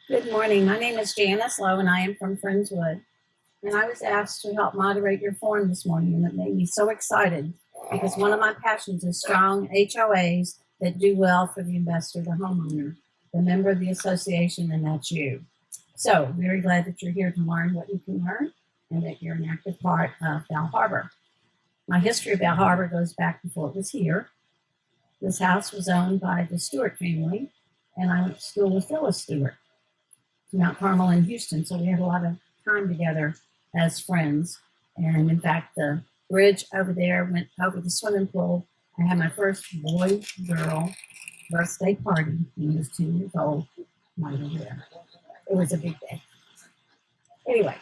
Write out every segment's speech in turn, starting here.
Good morning. My name is Janice Lowe, and I am from Friendswood. And I was asked to help moderate your forum this morning, and it made me so excited because one of my passions is strong HOAs that do well for the investor, the homeowner, the member of the association, and that's you. So, very glad that you're here to learn what you can learn and that you're an active part of Bal Harbour. My history of Bal Harbour goes back before it was here. This house was owned by the Stewart family, and I went to school with Phyllis Stewart, Mount Carmel in Houston, so we had a lot of time together as friends. And in fact, the bridge over there went over the swimming pool. I had my first boy-girl birthday party when I was 2 years old, right over there. It was a big day. Anyway,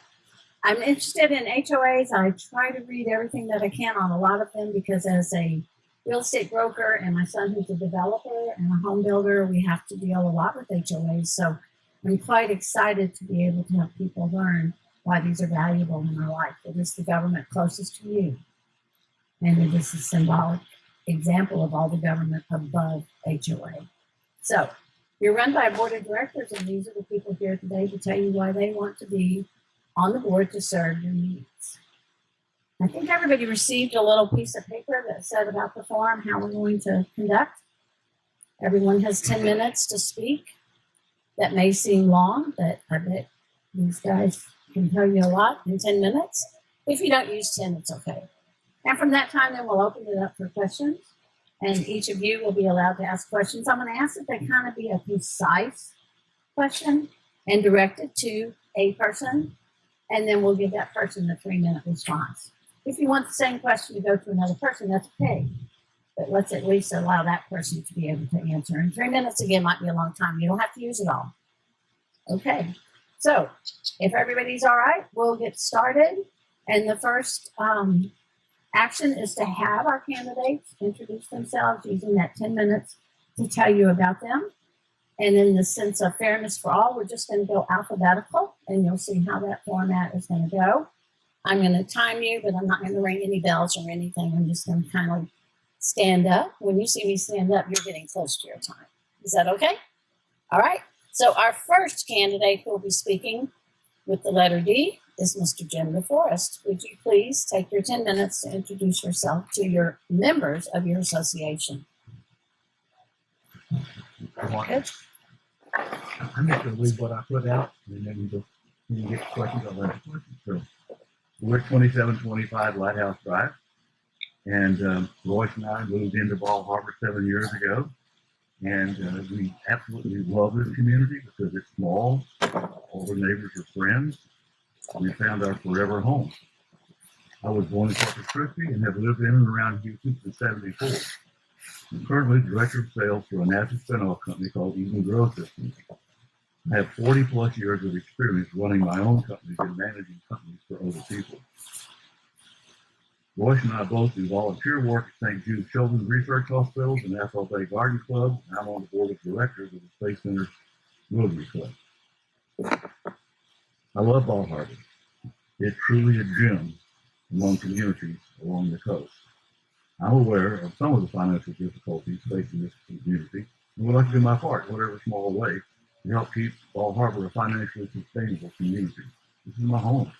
I'm interested in HOAs. I try to read everything that I can on a lot of them because as a real estate broker and my son who's a developer and a home builder, we have to deal a lot with HOAs. So I'm quite excited to be able to help people learn why these are valuable in our life. It is the government closest to you. And it is a symbolic example of all the government above HOA. So you're run by a board of directors, and these are the people here today to tell you why they want to be on the board to serve your needs. I think everybody received a little piece of paper that said about the forum, how we're going to conduct. Everyone has 10 minutes to speak. That may seem long, but I bet these guys can tell you a lot in 10 minutes. If you don't use 10, it's okay. And from that time, then we'll open it up for questions. And each of you will be allowed to ask questions. I'm going to ask that they kind of be a concise question and directed to a person. And then we'll give that person a 3-minute response. If you want the same question to go to another person, that's okay. But let's at least allow that person to be able to answer. And 3 minutes, again, might be a long time. You don't have to use it all. Okay. So if everybody's all right, we'll get started. And the first action is to have our candidates introduce themselves using that 10 minutes to tell you about them. And in the sense of fairness for all, we're just going to go alphabetical, and you'll see how that format is going to go. I'm going to time you, but I'm not going to ring any bells or anything. I'm just going to kind of stand up. When you see me stand up, you're getting close to your time. Is that okay? All right. So our first candidate who will be speaking with the letter D is Mr. Jim DeForest. Would you please take your 10 minutes to introduce yourself to your members of your association? Good. I'm just going to read what I put out, and then you get questions, I'll answer questions. So we're 2725 Lighthouse Drive. And Royce and I moved into Bal Harbour 7 years ago, and we absolutely love this community because it's small, all the neighbors are friends. We found our forever home. I was born in Corpus Christi and have lived in and around Houston since '74. I'm currently director of sales for a national spin-off company called Eden Growth Systems. I have 40 plus years of experience running my own companies and managing companies for other people. Royce and I both do volunteer work at St. Jude Children's Research Hospitals and Asphalt Bay Garden Club. I'm on the board of directors of the Space Center's Rotary Club. I love Bal Harbour. It's truly a gem among communities along the coast. I'm aware of some of the financial difficulties facing this community and would like to do my part, whatever small way, to help keep Bal Harbour a financially sustainable community. This is my home,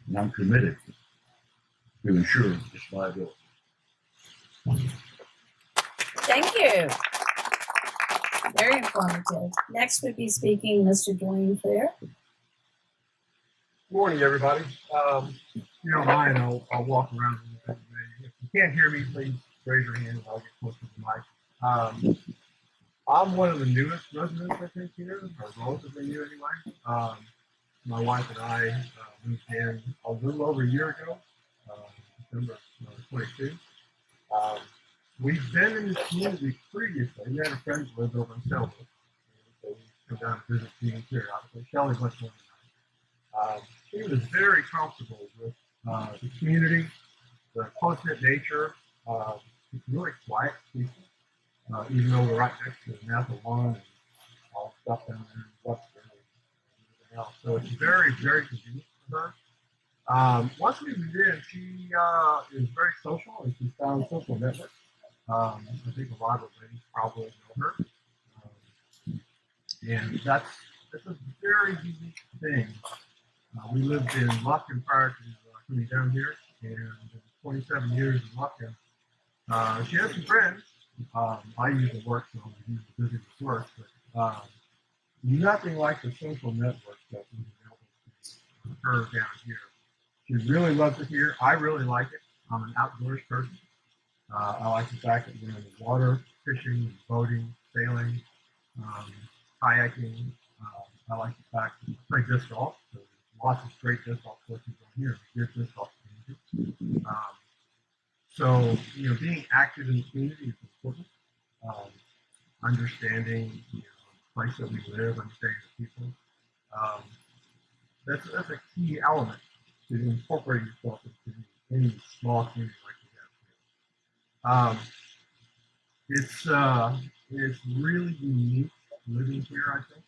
and I'm committed to ensure its viability. Thank you. Very informative. Next would be speaking Mr. Dwayne Fair. Good morning, everybody. If you don't mind, I'll walk around a little bit. If you can't hear me, please raise your hand and I'll get closer to the mic. I'm one of the newest residents, I think, here, or relatively new anyway. My wife and I moved in a little over a year ago. December 22. We've been in this community previously. We had a friend who lived over in Selma. So we come down to visit teams here. Obviously, Shelly went to one. She was very comfortable with the community, the close-knit nature. It's really quiet, peaceful. Even though we're right next to the Napa Lawn and all the stuff down there in Webster and everything else. So it's very, very convenient for her. Once we moved in, she is very social and she's found social networks. I think a lot of ladies probably know her. And that's it's a very unique thing. We lived in Lufkin prior to coming down here, and in 27 years in Lufkin, she has some friends. I usually work, so I'm usually busy with work, but nothing like the social network that was available to her down here. She really loves it here. I really like it. I'm an outdoors person. I like the fact that we're in the water, fishing, boating, sailing, kayaking. I like the fact that I play disc golf. So there's lots of great disc golf courses down here. Good disc golf community. So, being active in the community is important. Understanding, the place that we live, understanding the people. That's a key element to incorporate yourself into any small community like we have here. It's really unique living here, I think.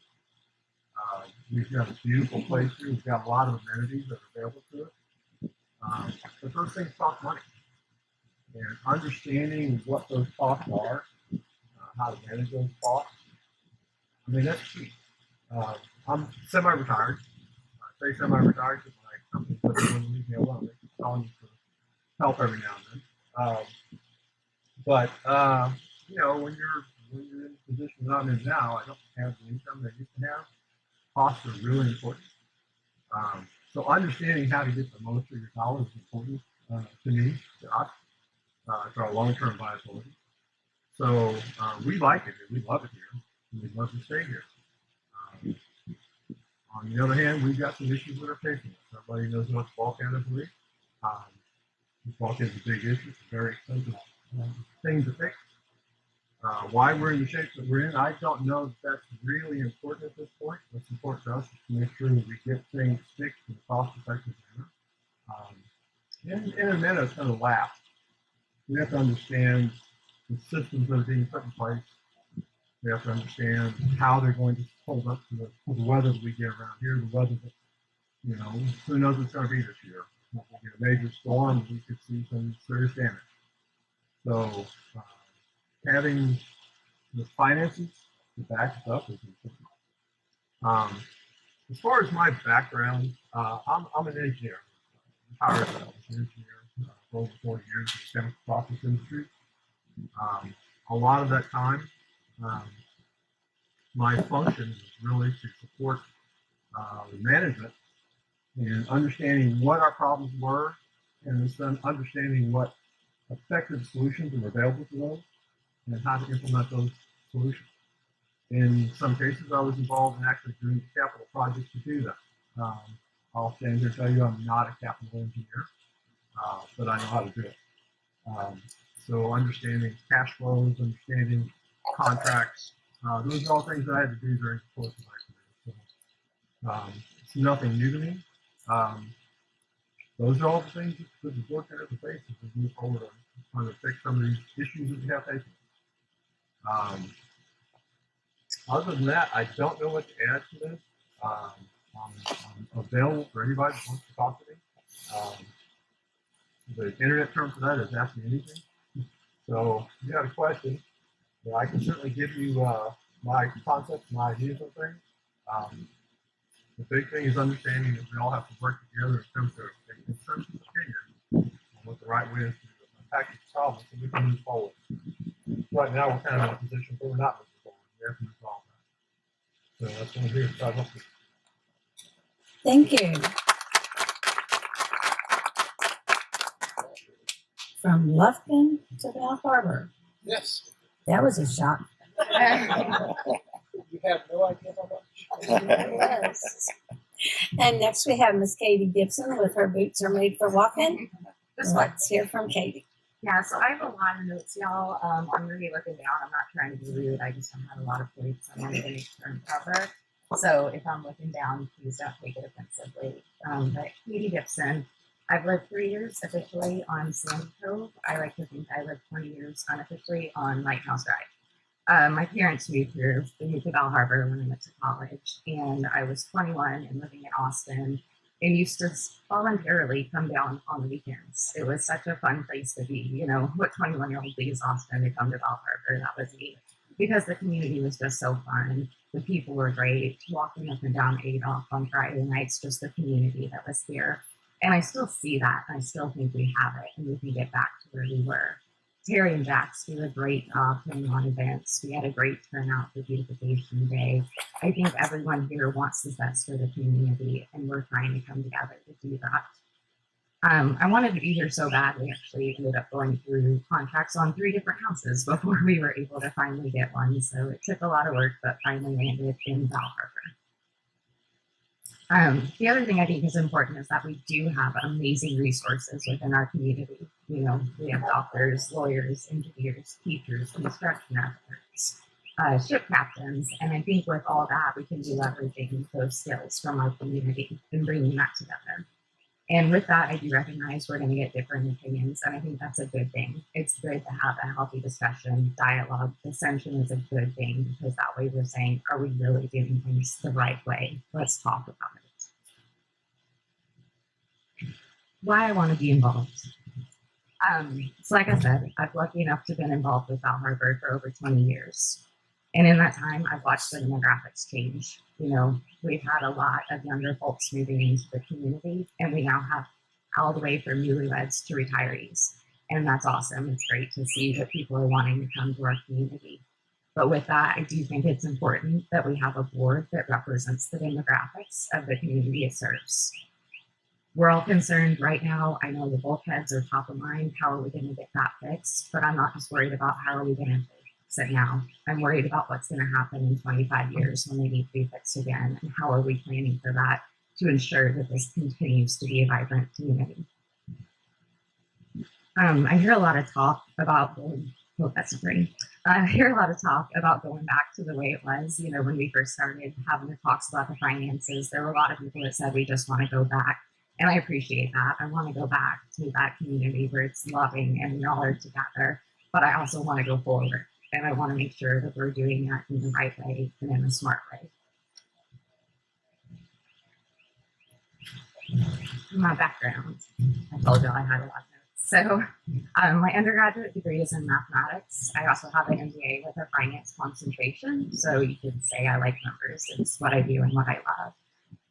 We've got a beautiful place here. We've got a lot of amenities that are available to us. But those things cost money. And understanding what those costs are, how to manage those costs, I mean, that's key. I'm semi-retired. I say semi-retired because my company doesn't leave me alone. They keep calling me for help every now and then. But when you're in the position that I'm in now, I don't have the income that I used to have. Costs are really important. So understanding how to get the most for your dollars is important to me, to us, to our long-term viability. So we like it. We love it here. And we'd love to stay here. On the other hand, we've got some issues that are facing us. Everybody knows what's volcano, I believe. This volcano is a big issue. It's a very expensive thing to fix. Why we're in the shape that we're in, I don't know if that's really important at this point. What's important to us is to make sure that we get things fixed in a cost-effective manner. In a manner that's going to last. We have to understand the systems that are being put in place. We have to understand how they're going to hold up to the weather that we get around here, the weather that, who knows what's going to be this year. If we get a major storm, we could see some serious damage. So having the finances to back us up is important. As far as my background, I'm an engineer. I'm retired engineer for over 40 years in the chemical process industry. A lot of that time, my function is really to support the management in understanding what our problems were and then understanding what effective solutions are available to those and how to implement those solutions. In some cases, I was involved in actually doing capital projects to do that. I'll stand here and tell you I'm not a capital engineer, but I know how to do it. So understanding cash flows, understanding contracts, those are all things that I had to do during the course of my career. So it's nothing new to me. Those are all the things that the board has to face as we move forward on trying to fix some of these issues that we have facing. Other than that, I don't know what to add to this. I'm available for anybody who wants to talk to me. The internet term for that is Ask Me Anything. So if you have a question, I can certainly give you my concepts, my ideas on things. The big thing is understanding that we all have to work together in terms of a consensus opinion on what the right way is to attack this problem so we can move forward. Right now, we're kind of in a position where we're not moving forward. We have to resolve that. So that's what I'm here to try to help you. Thank you. From Lufkin to Bal Harbour. Yes. That was a shock. You have no idea how much. Yes. And next we have Miss Katie Gibson with Her Boots Are Made for Walking. Let's hear from Katie. Yeah, so I have a lot of notes, y'all. I'm really looking down. I'm not trying to be rude. I just don't have a lot of points. I wanted to make sure and cover. So if I'm looking down, please don't take it offensively. But Katie Gibson, I've lived 3 years officially on Sandy Cove. I like to think I lived 20 years unofficially on Lighthouse Drive. My parents moved here. They moved to Bal Harbour when I went to college, and I was 21 and living in Austin and used to voluntarily come down on the weekends. It was such a fun place to be. What 21-year-old leaves Austin to come to Bal Harbour? That was me, because the community was just so fun. The people were great. Walking up and down Adolph on Friday nights, just the community that was here. And I still see that. I still think we have it and we can get back to where we were. Terry and Jax do a great job putting on events. We had a great turnout for Beautification Day. I think everyone here wants the best for the community, and we're trying to come together to do that. I wanted to be here so bad, we actually ended up going through contracts on 3 different houses before we were able to finally get one. So it took a lot of work, but finally landed in Bal Harbour. The other thing I think is important is that we do have amazing resources within our community. You know, we have doctors, lawyers, engineers, teachers, construction experts, ship captains, and I think with all that, we can be leveraging those skills from our community and bringing that together. And with that, I do recognize we're going to get different opinions, and I think that's a good thing. It's good to have a healthy discussion, dialogue. Dissension is a good thing because that way we're saying, are we really doing things the right way? Let's talk about it. Why I want to be involved. So like I said, I've lucky enough to have been involved with Bal Harbour for over 20 years. And in that time, I've watched the demographics change. You know, we've had a lot of younger folks moving into the community, and we now have all the way from newlyweds to retirees. And that's awesome. It's great to see that people are wanting to come to our community. But with that, I do think it's important that we have a board that represents the demographics of the community it serves. We're all concerned right now. I know the bulkheads are top of mind. How are we going to get that fixed? But I'm not just worried about how are we going to fix it now. I'm worried about what's going to happen in 25 years when they need to be fixed again. And how are we planning for that to ensure that this continues to be a vibrant community? I hear a lot of talk about I hear a lot of talk about going back to the way it was. You know, when we first started having the talks about the finances, there were a lot of people that said we just want to go back. And I appreciate that. I want to go back to that community where it's loving and we all are together. But I also want to go forward. And I want to make sure that we're doing that in the right way and in a smart way. My background. I told you I had a lot of notes. So my undergraduate degree is in mathematics. I also have an MBA with a finance concentration. So you could say I like numbers. It's what I do and what I love.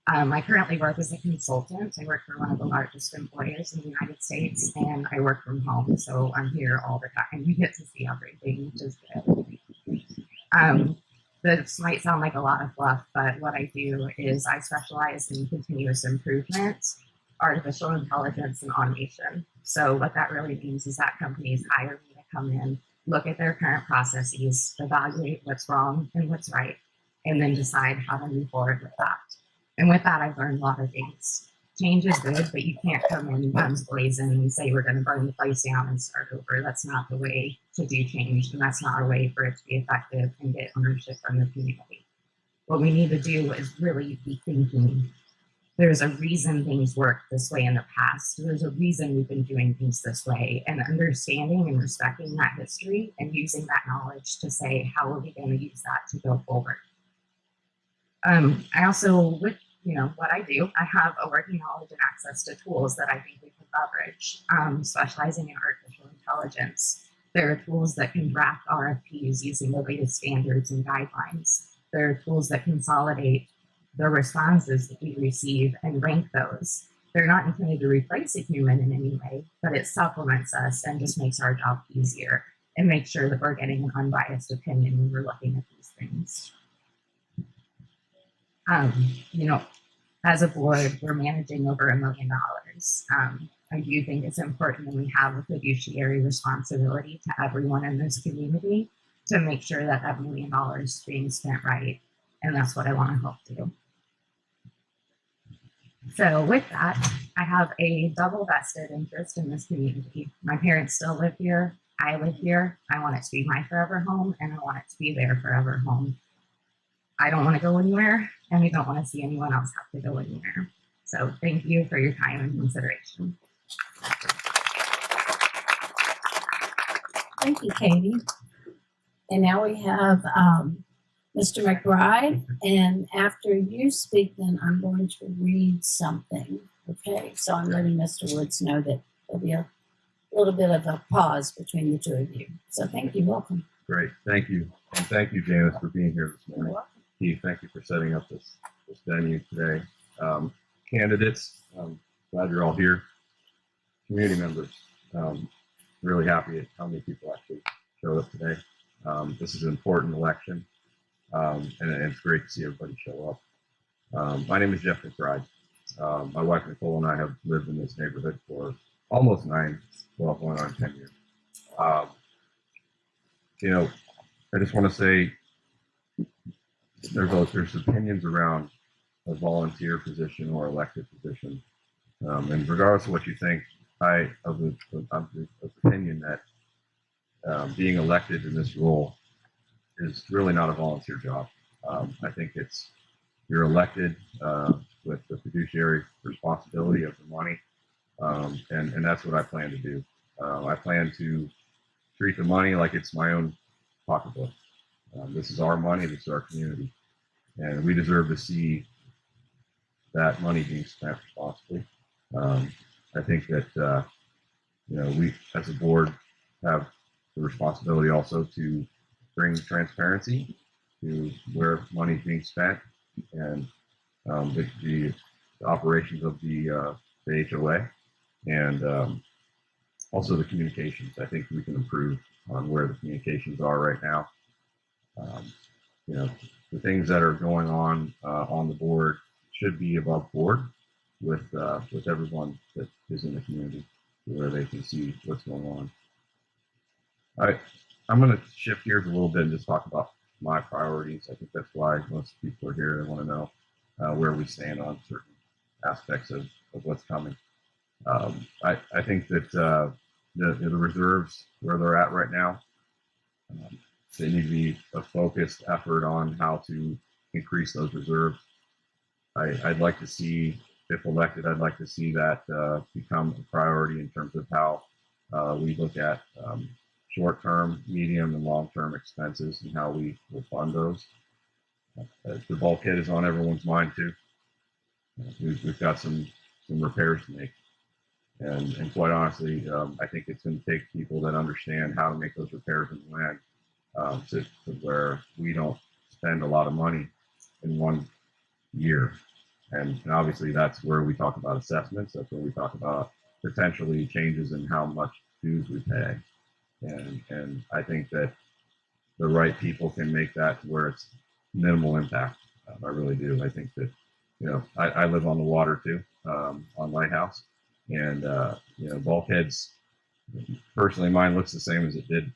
I currently work as a consultant. I work for one of the largest employers in the United States, and I work from home, so I'm here all the time. We get to see everything, which is good. This might sound like a lot of fluff, but what I do is I specialize in continuous improvement, artificial intelligence, and automation. So what that really means is that companies hire me to come in, look at their current processes, evaluate what's wrong and what's right, and then decide how to move forward with that. And with that, I've learned a lot of things. Change is good, but you can't come in guns blazing and say we're going to burn the place down and start over. That's not the way to do change, and that's not a way for it to be effective and get ownership from the community. What we need to do is really be thinking. There's a reason things worked this way in the past. There's a reason we've been doing things this way, and understanding and respecting that history and using that knowledge to say, how are we going to use that to go forward? I also, with what I do, I have a working knowledge and access to tools that I think we can leverage. Specializing in artificial intelligence, there are tools that can draft RFPs using the latest standards and guidelines. There are tools that consolidate the responses that we receive and rank those. They're not intended to replace a human in any way, but it supplements us and just makes our job easier and makes sure that we're getting an unbiased opinion when we're looking at these things. As a board, we're managing over $1 million. I do think it's important that we have a fiduciary responsibility to everyone in this community to make sure that that $1 million is being spent right. And that's what I want to help do. So with that, I have a double vested interest in this community. My parents still live here. I live here. I want it to be my forever home, and I want it to be their forever home. I don't want to go anywhere, and we don't want to see anyone else have to go anywhere. So thank you for your time and consideration. Thank you, Katie. And now we have Mr. McBride, and after you speak, then I'm going to read something. Okay, so I'm letting Mr. Woods know that there'll be a little bit of a pause between the two of you. So thank you. Welcome. Great. Thank you. And thank you, Janice, for being here this You're morning. welcome. Keith, thank you for setting up this venue today. Candidates, glad you're all here. Community members, really happy at how many people actually showed up today. This is an important election, and it's great to see everybody show up. My name is Jeff McBride. My wife Nicole and I have lived in this neighborhood for almost 9, well, going on 10 years. I just want to say there's opinions around a volunteer position or elected position, and regardless of what you think, I'm of the opinion that being elected in this role is really not a volunteer job. I think you're elected with the fiduciary responsibility of the money, and that's what I plan to do. I plan to treat the money like it's my own pocketbook. This is our money, this is our community, and we deserve to see that money being spent responsibly. I think that we as a board have the responsibility also to bring transparency to where money is being spent and the operations of the HOA and also the communications. I think we can improve on where the communications are right now. The things that are going on the board should be above board with everyone that is in the community, where they can see what's going on. All right, I'm going to shift gears a little bit and just talk about my priorities. I think that's why most people are here. They want to know where we stand on certain aspects of what's coming. I think that the reserves, where they're at right now, they need to be a focused effort on how to increase those reserves. I'd like to see, if elected, I'd like to see that become a priority in terms of how we look at short-term, medium, and long-term expenses and how we will fund those. The bulkhead is on everyone's mind too. We've got some repairs to make. And quite honestly, I think it's going to take people that understand how to make those repairs and when to where we don't spend a lot of money in one year. And obviously that's where we talk about assessments. That's where we talk about potentially changes in how much dues we pay. And I think that the right people can make that to where it's minimal impact. I really do. I think that, I live on the water too, on Lighthouse. And, bulkheads, personally, mine looks the same as it did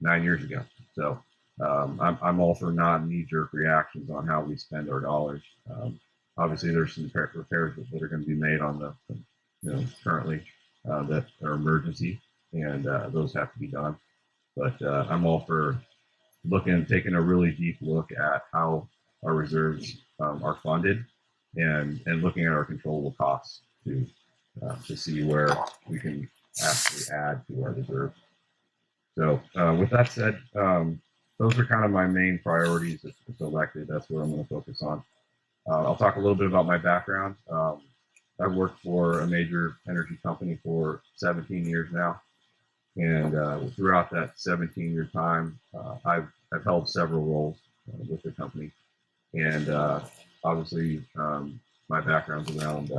9 years ago. So I'm all for non-knee-jerk reactions on how we spend our dollars. Obviously, there's some repairs that are going to be made on the, currently that are emergency, and those have to be done. But I'm all for taking a really deep look at how our reserves are funded and looking at our controllable costs to see where we can actually add to our reserve. So with that said, those are kind of my main priorities if elected. That's what I'm going to focus on. I'll talk a little bit about my background. I've worked for a major energy company for 17 years now. And throughout that 17-year time, I've held several roles with the company. And obviously, my background's around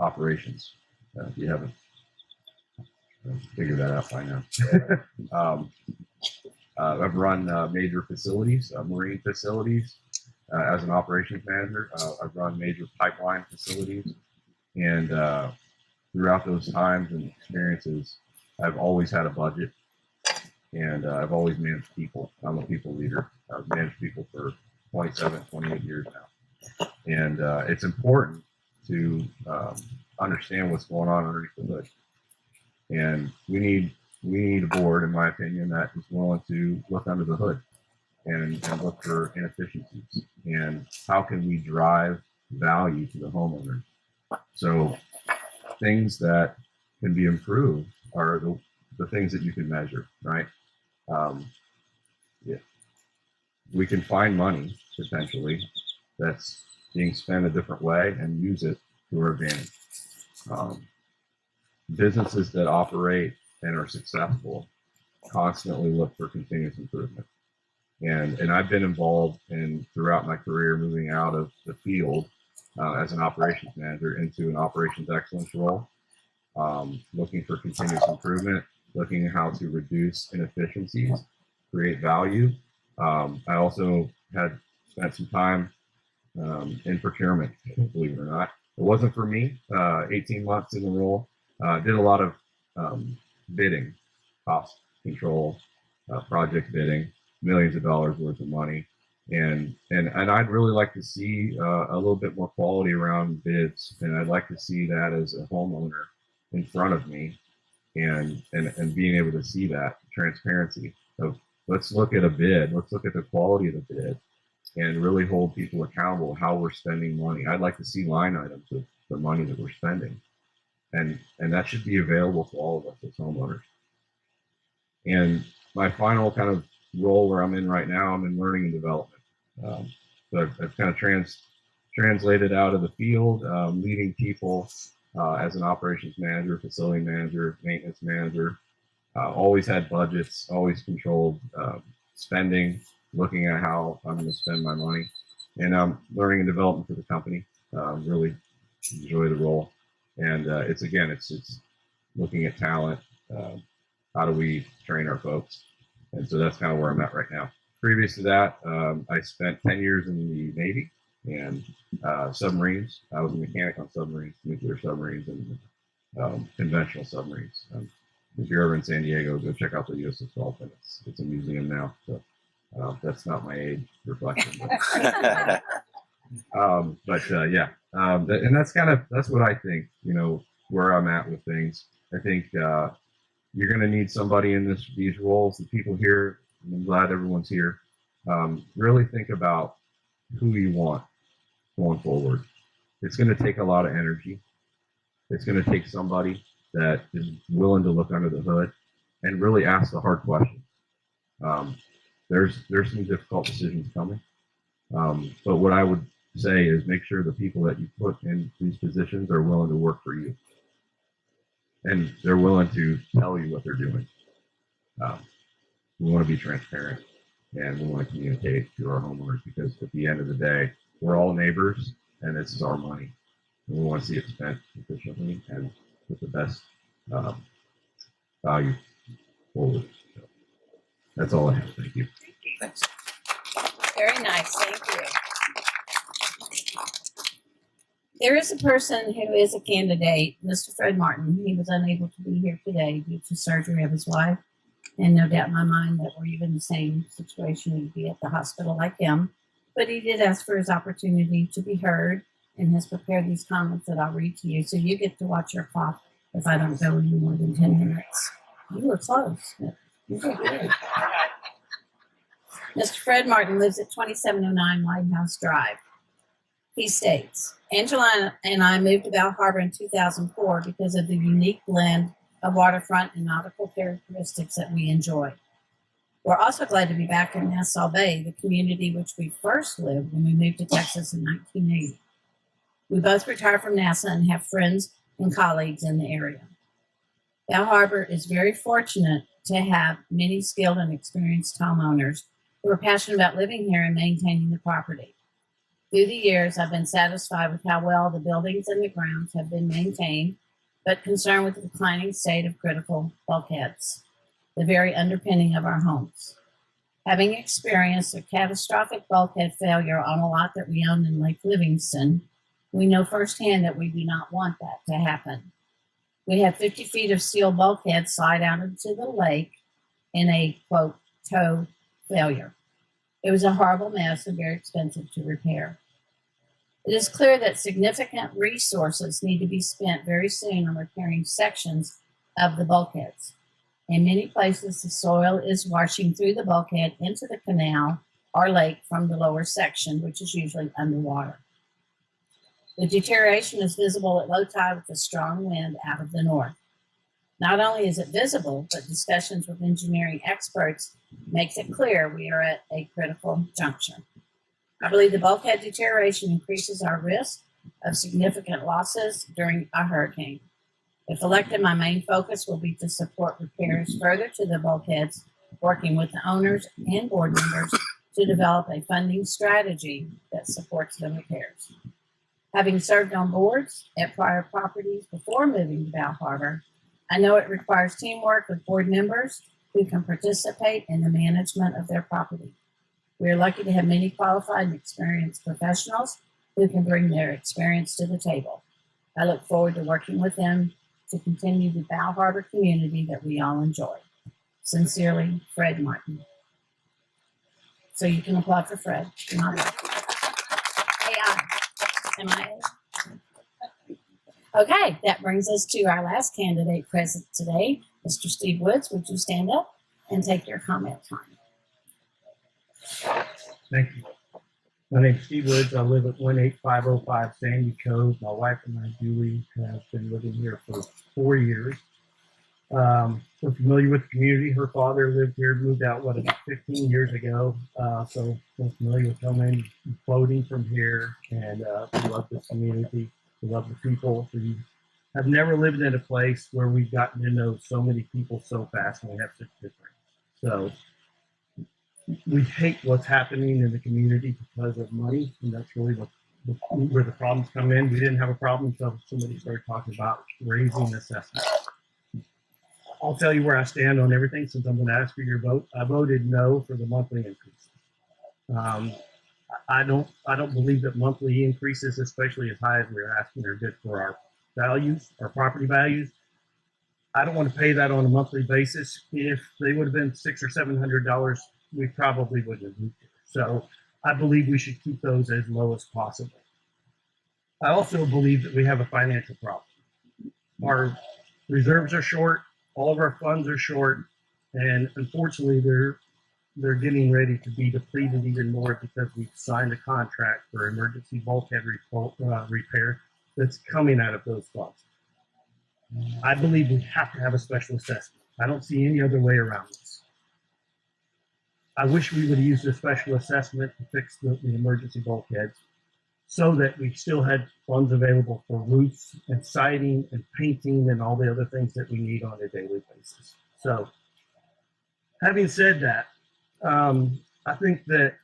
operations. If you haven't figured that out by now. I've run major facilities, marine facilities, as an operations manager. I've run major pipeline facilities. And throughout those times and experiences, I've always had a budget, and I've always managed people. I'm a people leader. I've managed people for 27, 28 years now. And it's important to understand what's going on underneath the hood. And we need a board, in my opinion, that is willing to look under the hood and look for inefficiencies. And how can we drive value to the homeowner? So things that can be improved are the things that you can measure, right? We can find money potentially that's being spent a different way and use it to our advantage. Businesses that operate and are successful constantly look for continuous improvement. And I've been involved in throughout my career moving out of the field as an operations manager into an operations excellence role, looking for continuous improvement, looking at how to reduce inefficiencies, create value. I also had spent some time in procurement, believe it or not. It wasn't for me. 18 months in the role. Did a lot of bidding, cost control, project bidding, millions of dollars worth of money. And I'd really like to see a little bit more quality around bids. And I'd like to see that as a homeowner in front of me and being able to see that transparency of let's look at a bid, let's look at the quality of the bid and really hold people accountable how we're spending money. I'd like to see line items of the money that we're spending. And that should be available to all of us as homeowners. And my final kind of role where I'm in right now, I'm in learning and development. So I've kind of translated out of the field, leading people as an operations manager, facility manager, maintenance manager. Always had budgets, always controlled spending, looking at how I'm going to spend my money. And learning and development for the company. Really enjoy the role. And it's looking at talent. How do we train our folks? And so that's kind of where I'm at right now. Previous to that, I spent 10 years in the Navy and submarines. I was a mechanic on submarines, nuclear submarines, and conventional submarines. If you're ever in San Diego, go check out the USS Dolphin. It's a museum now, so that's not my age reflection. And that's what I think. You know where I'm at with things. I think you're going to need somebody in these roles. The people here, I'm glad everyone's here. Really think about who you want going forward. It's going to take a lot of energy. It's going to take somebody that is willing to look under the hood and really ask the hard questions. There's some difficult decisions coming. But what I would say is make sure the people that you put in these positions are willing to work for you. And they're willing to tell you what they're doing. We want to be transparent and we want to communicate to our homeowners because at the end of the day, we're all neighbors and this is our money. And we want to see it spent efficiently and with the best value forward. So that's all I have. Thank you. Thanks. Very nice. Thank you. There is a person who is a candidate, Mr. Fred Martin. He was unable to be here today due to surgery of his wife. And no doubt in my mind that we're even in the same situation. He'd be at the hospital like him. But he did ask for his opportunity to be heard and has prepared these comments that I'll read to you. So you get to watch your clock if I don't go any more than 10 minutes. You were close. You did good. Mr. Fred Martin lives at 2709 Lighthouse Drive. He states, Angela and I moved to Bal Harbour in 2004 because of the unique blend of waterfront and nautical characteristics that we enjoy. We're also glad to be back in Nassau Bay, the community which we first lived when we moved to Texas in 1980. We both retired from NASA and have friends and colleagues in the area. Bal Harbour is very fortunate to have many skilled and experienced homeowners who are passionate about living here and maintaining the property. Through the years, I've been satisfied with how well the buildings and the grounds have been maintained, but concerned with the declining state of critical bulkheads, the very underpinning of our homes. Having experienced a catastrophic bulkhead failure on a lot that we own in Lake Livingston, we know firsthand that we do not want that to happen. We had 50 feet of steel bulkhead slide out into the lake in a, quote, tow failure. It was a horrible mess and very expensive to repair. It is clear that significant resources need to be spent very soon on repairing sections of the bulkheads. In many places, the soil is washing through the bulkhead into the canal or lake from the lower section, which is usually underwater. The deterioration is visible at low tide with a strong wind out of the north. Not only is it visible, but discussions with engineering experts makes it clear we are at a critical juncture. I believe the bulkhead deterioration increases our risk of significant losses during a hurricane. If elected, my main focus will be to support repairs further to the bulkheads, working with the owners and board members to develop a funding strategy that supports the repairs. Having served on boards at prior properties before moving to Bal Harbour, I know it requires teamwork with board members who can participate in the management of their property. We are lucky to have many qualified and experienced professionals who can bring their experience to the table. I look forward to working with them to continue the Bal Harbour community that we all enjoy. Sincerely, Fred Martin. So you can apply for Fred. Okay, that brings us to our last candidate present today. Mr. Steve Woods, would you stand up and take your comment time? Thank you. My name's Steve Woods. I live at 18505 Sandy Cove. My wife and I, Julie, have been living here for 4 years. We're familiar with the community. Her father lived here, moved out, about 15 years ago. So we're familiar with coming, floating from here, and we love this community. We love the people. We have never lived in a place where we've gotten to know so many people so fast, and we have such difference. So we hate what's happening in the community because of money, and that's really where the problems come in. We didn't have a problem until somebody started talking about raising assessments. I'll tell you where I stand on everything since I'm going to ask for your vote. I voted no for the monthly increases. I don't believe that monthly increases, especially as high as we're asking, are good for our values, our property values. I don't want to pay that on a monthly basis. If they would have been $600 or $700, we probably wouldn't have moved here. So I believe we should keep those as low as possible. I also believe that we have a financial problem. Our reserves are short. All of our funds are short, and unfortunately, they're getting ready to be depleted even more because we've signed a contract for emergency bulkhead repair that's coming out of those funds. I believe we have to have a special assessment. I don't see any other way around this. I wish we would have used a special assessment to fix the emergency bulkheads so that we still had funds available for roofs and siding and painting and all the other things that we need on a daily basis. So having said that, I think that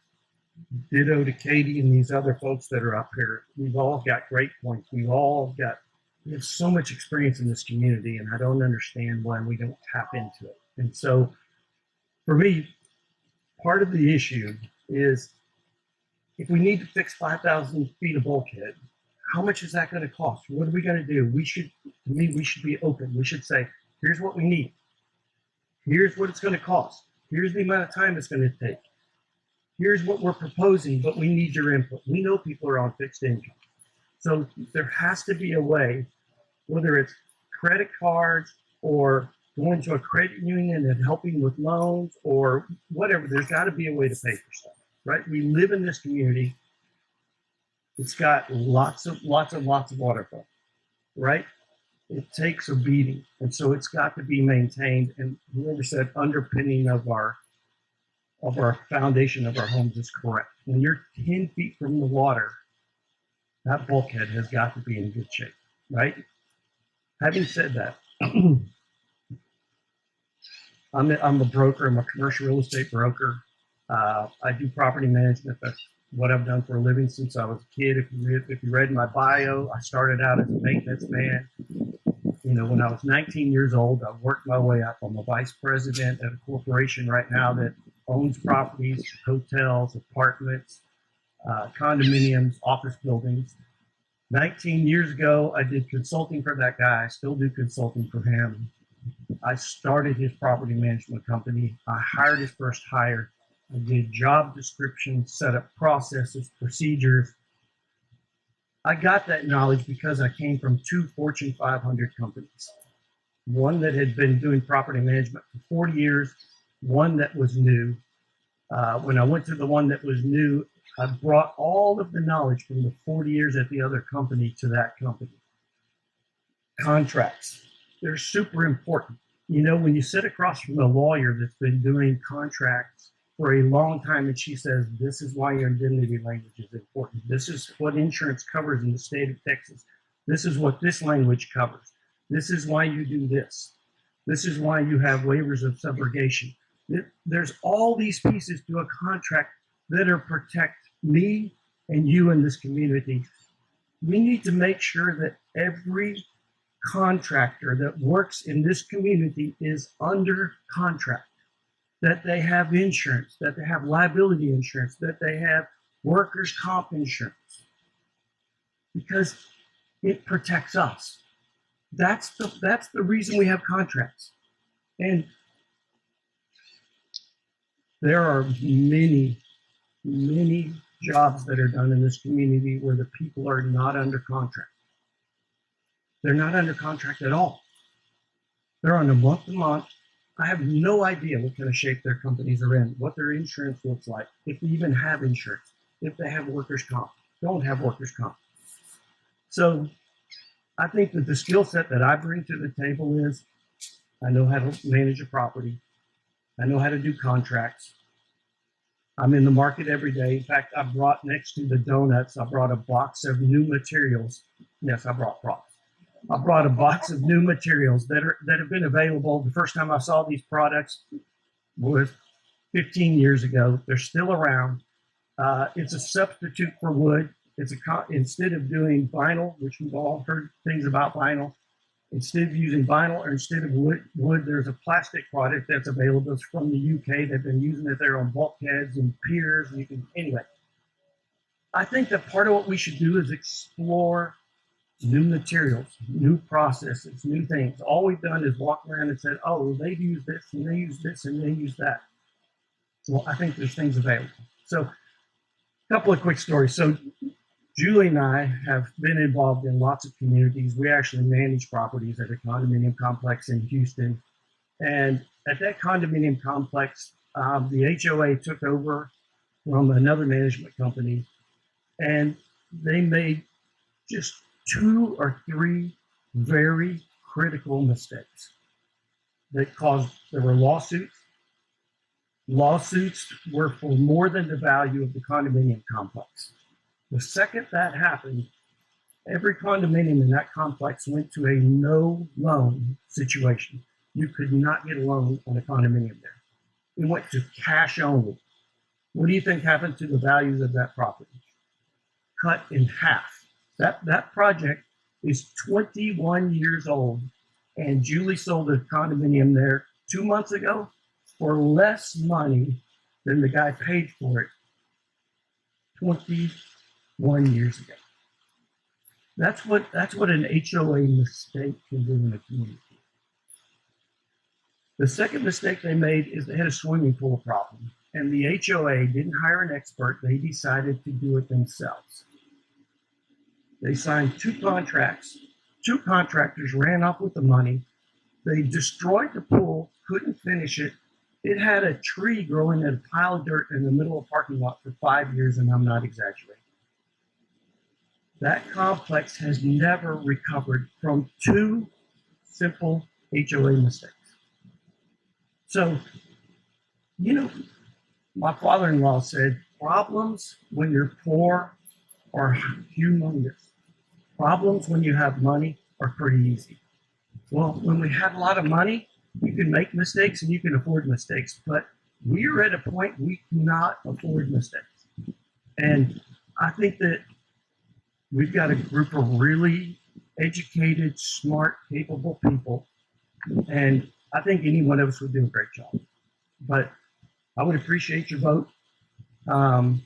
ditto to Katie and these other folks that are up here, we've all got great points. We have so much experience in this community, and I don't understand why we don't tap into it. And so for me, part of the issue is if we need to fix 5,000 feet of bulkhead, how much is that going to cost? What are we going to do? We should be open. We should say, here's what we need. Here's what it's going to cost. Here's the amount of time it's going to take. Here's what we're proposing, but we need your input. We know people are on fixed income. So there has to be a way, whether it's credit cards or going to a credit union and helping with loans or whatever, there's got to be a way to pay for stuff. Right? We live in this community. It's got lots of waterfront, right? It takes a beating. And so it's got to be maintained. And whoever said underpinning of our foundation of our homes is correct. When you're 10 feet from the water, that bulkhead has got to be in good shape, right? Having said that, I'm a broker. I'm a commercial real estate broker. I do property management. That's what I've done for a living since I was a kid. If you read my bio, I started out as a maintenance man. When I was 19 years old, I worked my way up. I'm a vice president at a corporation right now that owns properties, hotels, apartments, condominiums, office buildings. 19 years ago, I did consulting for that guy. I still do consulting for him. I started his property management company. I hired his first hire. I did job descriptions, set up processes, procedures. I got that knowledge because I came from 2 Fortune 500 companies. One that had been doing property management for 40 years, one that was new. When I went to the one that was new, I brought all of the knowledge from the 40 years at the other company to that company. Contracts, they're super important. When you sit across from a lawyer that's been doing contracts for a long time and she says, this is why your indemnity language is important. This is what insurance covers in the state of Texas. This is what this language covers. This is why you do this. This is why you have waivers of subrogation. There's all these pieces to a contract that are protect me and you in this community. We need to make sure that every contractor that works in this community is under contract, that they have insurance, that they have liability insurance, that they have workers' comp insurance, because it protects us. That's the reason we have contracts. And there are many, many jobs that are done in this community where the people are not under contract. They're not under contract at all. They're on a month to month. I have no idea what kind of shape their companies are in, what their insurance looks like, if they even have insurance, if they have workers' comp, don't have workers' comp. So I think that the skill set that I bring to the table is I know how to manage a property. I know how to do contracts. I'm in the market every day. In fact, I brought next to the donuts, I brought a box of new materials. Yes, I brought props. I brought a box of new materials that have been available. The first time I saw these products was 15 years ago. They're still around. It's a substitute for wood. Instead of doing vinyl, which we've all heard things about vinyl, instead of using vinyl or instead of wood, there's a plastic product that's available. It's from the UK. They've been using it there on bulkheads and piers. And anyway, I think that part of what we should do is explore new materials, new processes, new things. All we've done is walk around and said, oh, they use this and they use this and they use that. So I think there's things available. So a couple of quick stories. So Julie and I have been involved in lots of communities. We actually manage properties at a condominium complex in Houston. And at that condominium complex, the HOA took over from another management company, and they made just 2 or 3 very critical mistakes that caused, there were lawsuits. Lawsuits were for more than the value of the condominium complex. The second that happened, every condominium in that complex went to a no loan situation. You could not get a loan on a condominium there. We went to cash only. What do you think happened to the values of that property? Cut in half. That project is 21 years old, and Julie sold a condominium there 2 months ago for less money than the guy paid for it 21 years ago. That's what an HOA mistake can do in a community. The second mistake they made is they had a swimming pool problem, and the HOA didn't hire an expert. They decided to do it themselves. They signed 2 contracts. 2 contractors ran off with the money. They destroyed the pool, couldn't finish it. It had a tree growing in a pile of dirt in the middle of a parking lot for 5 years, and I'm not exaggerating. That complex has never recovered from 2 simple HOA mistakes. So, my father-in-law said, problems when you're poor are humongous. Problems when you have money are pretty easy. Well, when we have a lot of money, you can make mistakes and you can afford mistakes, but we are at a point we cannot afford mistakes. And I think that we've got a group of really educated, smart, capable people, and I think any one of us would do a great job. But I would appreciate your vote. And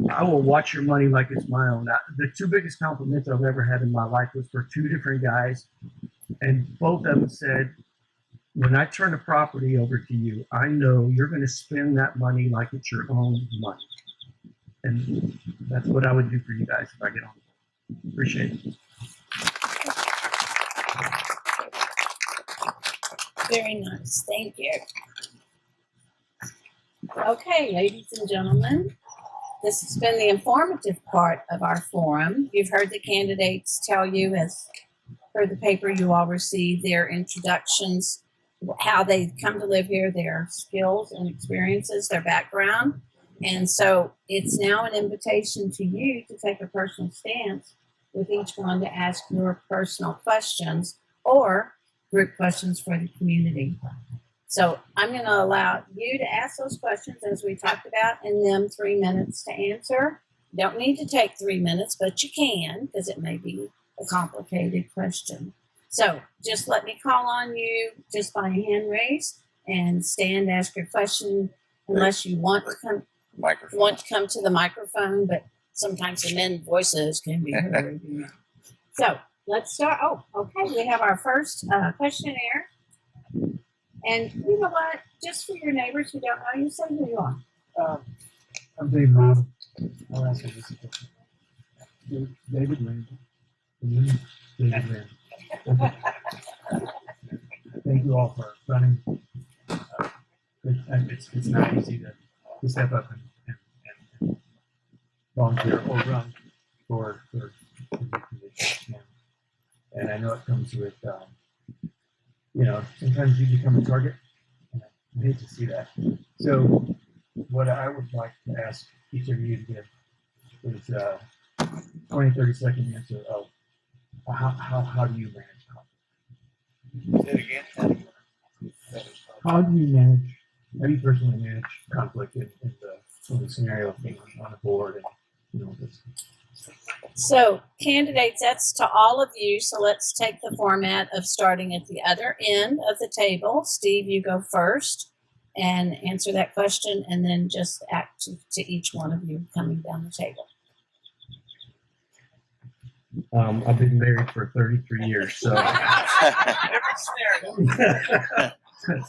I will watch your money like it's my own. The 2 biggest compliments I've ever had in my life was for 2 different guys. And both of them said, when I turn a property over to you, I know you're going to spend that money like it's your own money. And that's what I would do for you guys if I get on. Appreciate it. Very nice. Thank you. Okay, ladies and gentlemen, this has been the informative part of our forum. You've heard the candidates tell you, as per the paper you all received, their introductions, how they come to live here, their skills and experiences, their background. And so it's now an invitation to you to take a personal stance with each one to ask your personal questions or group questions for the community. So I'm going to allow you to ask those questions as we talked about, and them 3 minutes to answer. Don't need to take 3 minutes, but you can because it may be a complicated question. So just let me call on you just by a hand raise and stand, ask your question unless you want to come to the microphone, but sometimes the men's voices can be heard. So let's start. Oh, okay. We have our first questionnaire. And you know what? Just for your neighbors who don't know you, say who you are. I'm David Randall. I'll answer this question. David Randall. David Randall. Thank you all for running. It's not easy to step up and volunteer or run for the position. And I know it comes with, sometimes you become a target. And I hate to see that. So what I would like to ask each of you to give is 20, 30-second answer of how do you manage conflict? Say it again. How do you personally manage conflict in the scenario of being on a board and this? So, candidates, that's to all of you. So, let's take the format of starting at the other end of the table. Steve, you go first and answer that question, and then just act to each one of you coming down the table. I've been married for 33 years, so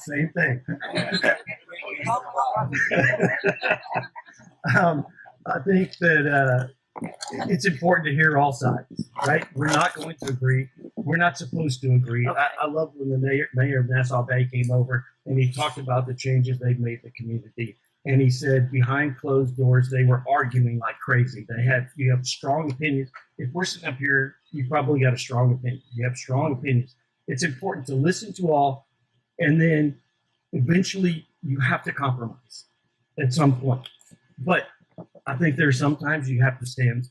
same thing. I think that it's important to hear all sides, right? We're not going to agree. We're not supposed to agree. I love when the mayor of Nassau Bay came over and he talked about the changes they've made in the community. And he said behind closed doors, they were arguing like crazy. You have strong opinions. If we're sitting up here, you probably got a strong opinion. You have strong opinions. It's important to listen to all, and then eventually you have to compromise at some point. But I think there's sometimes you have to stand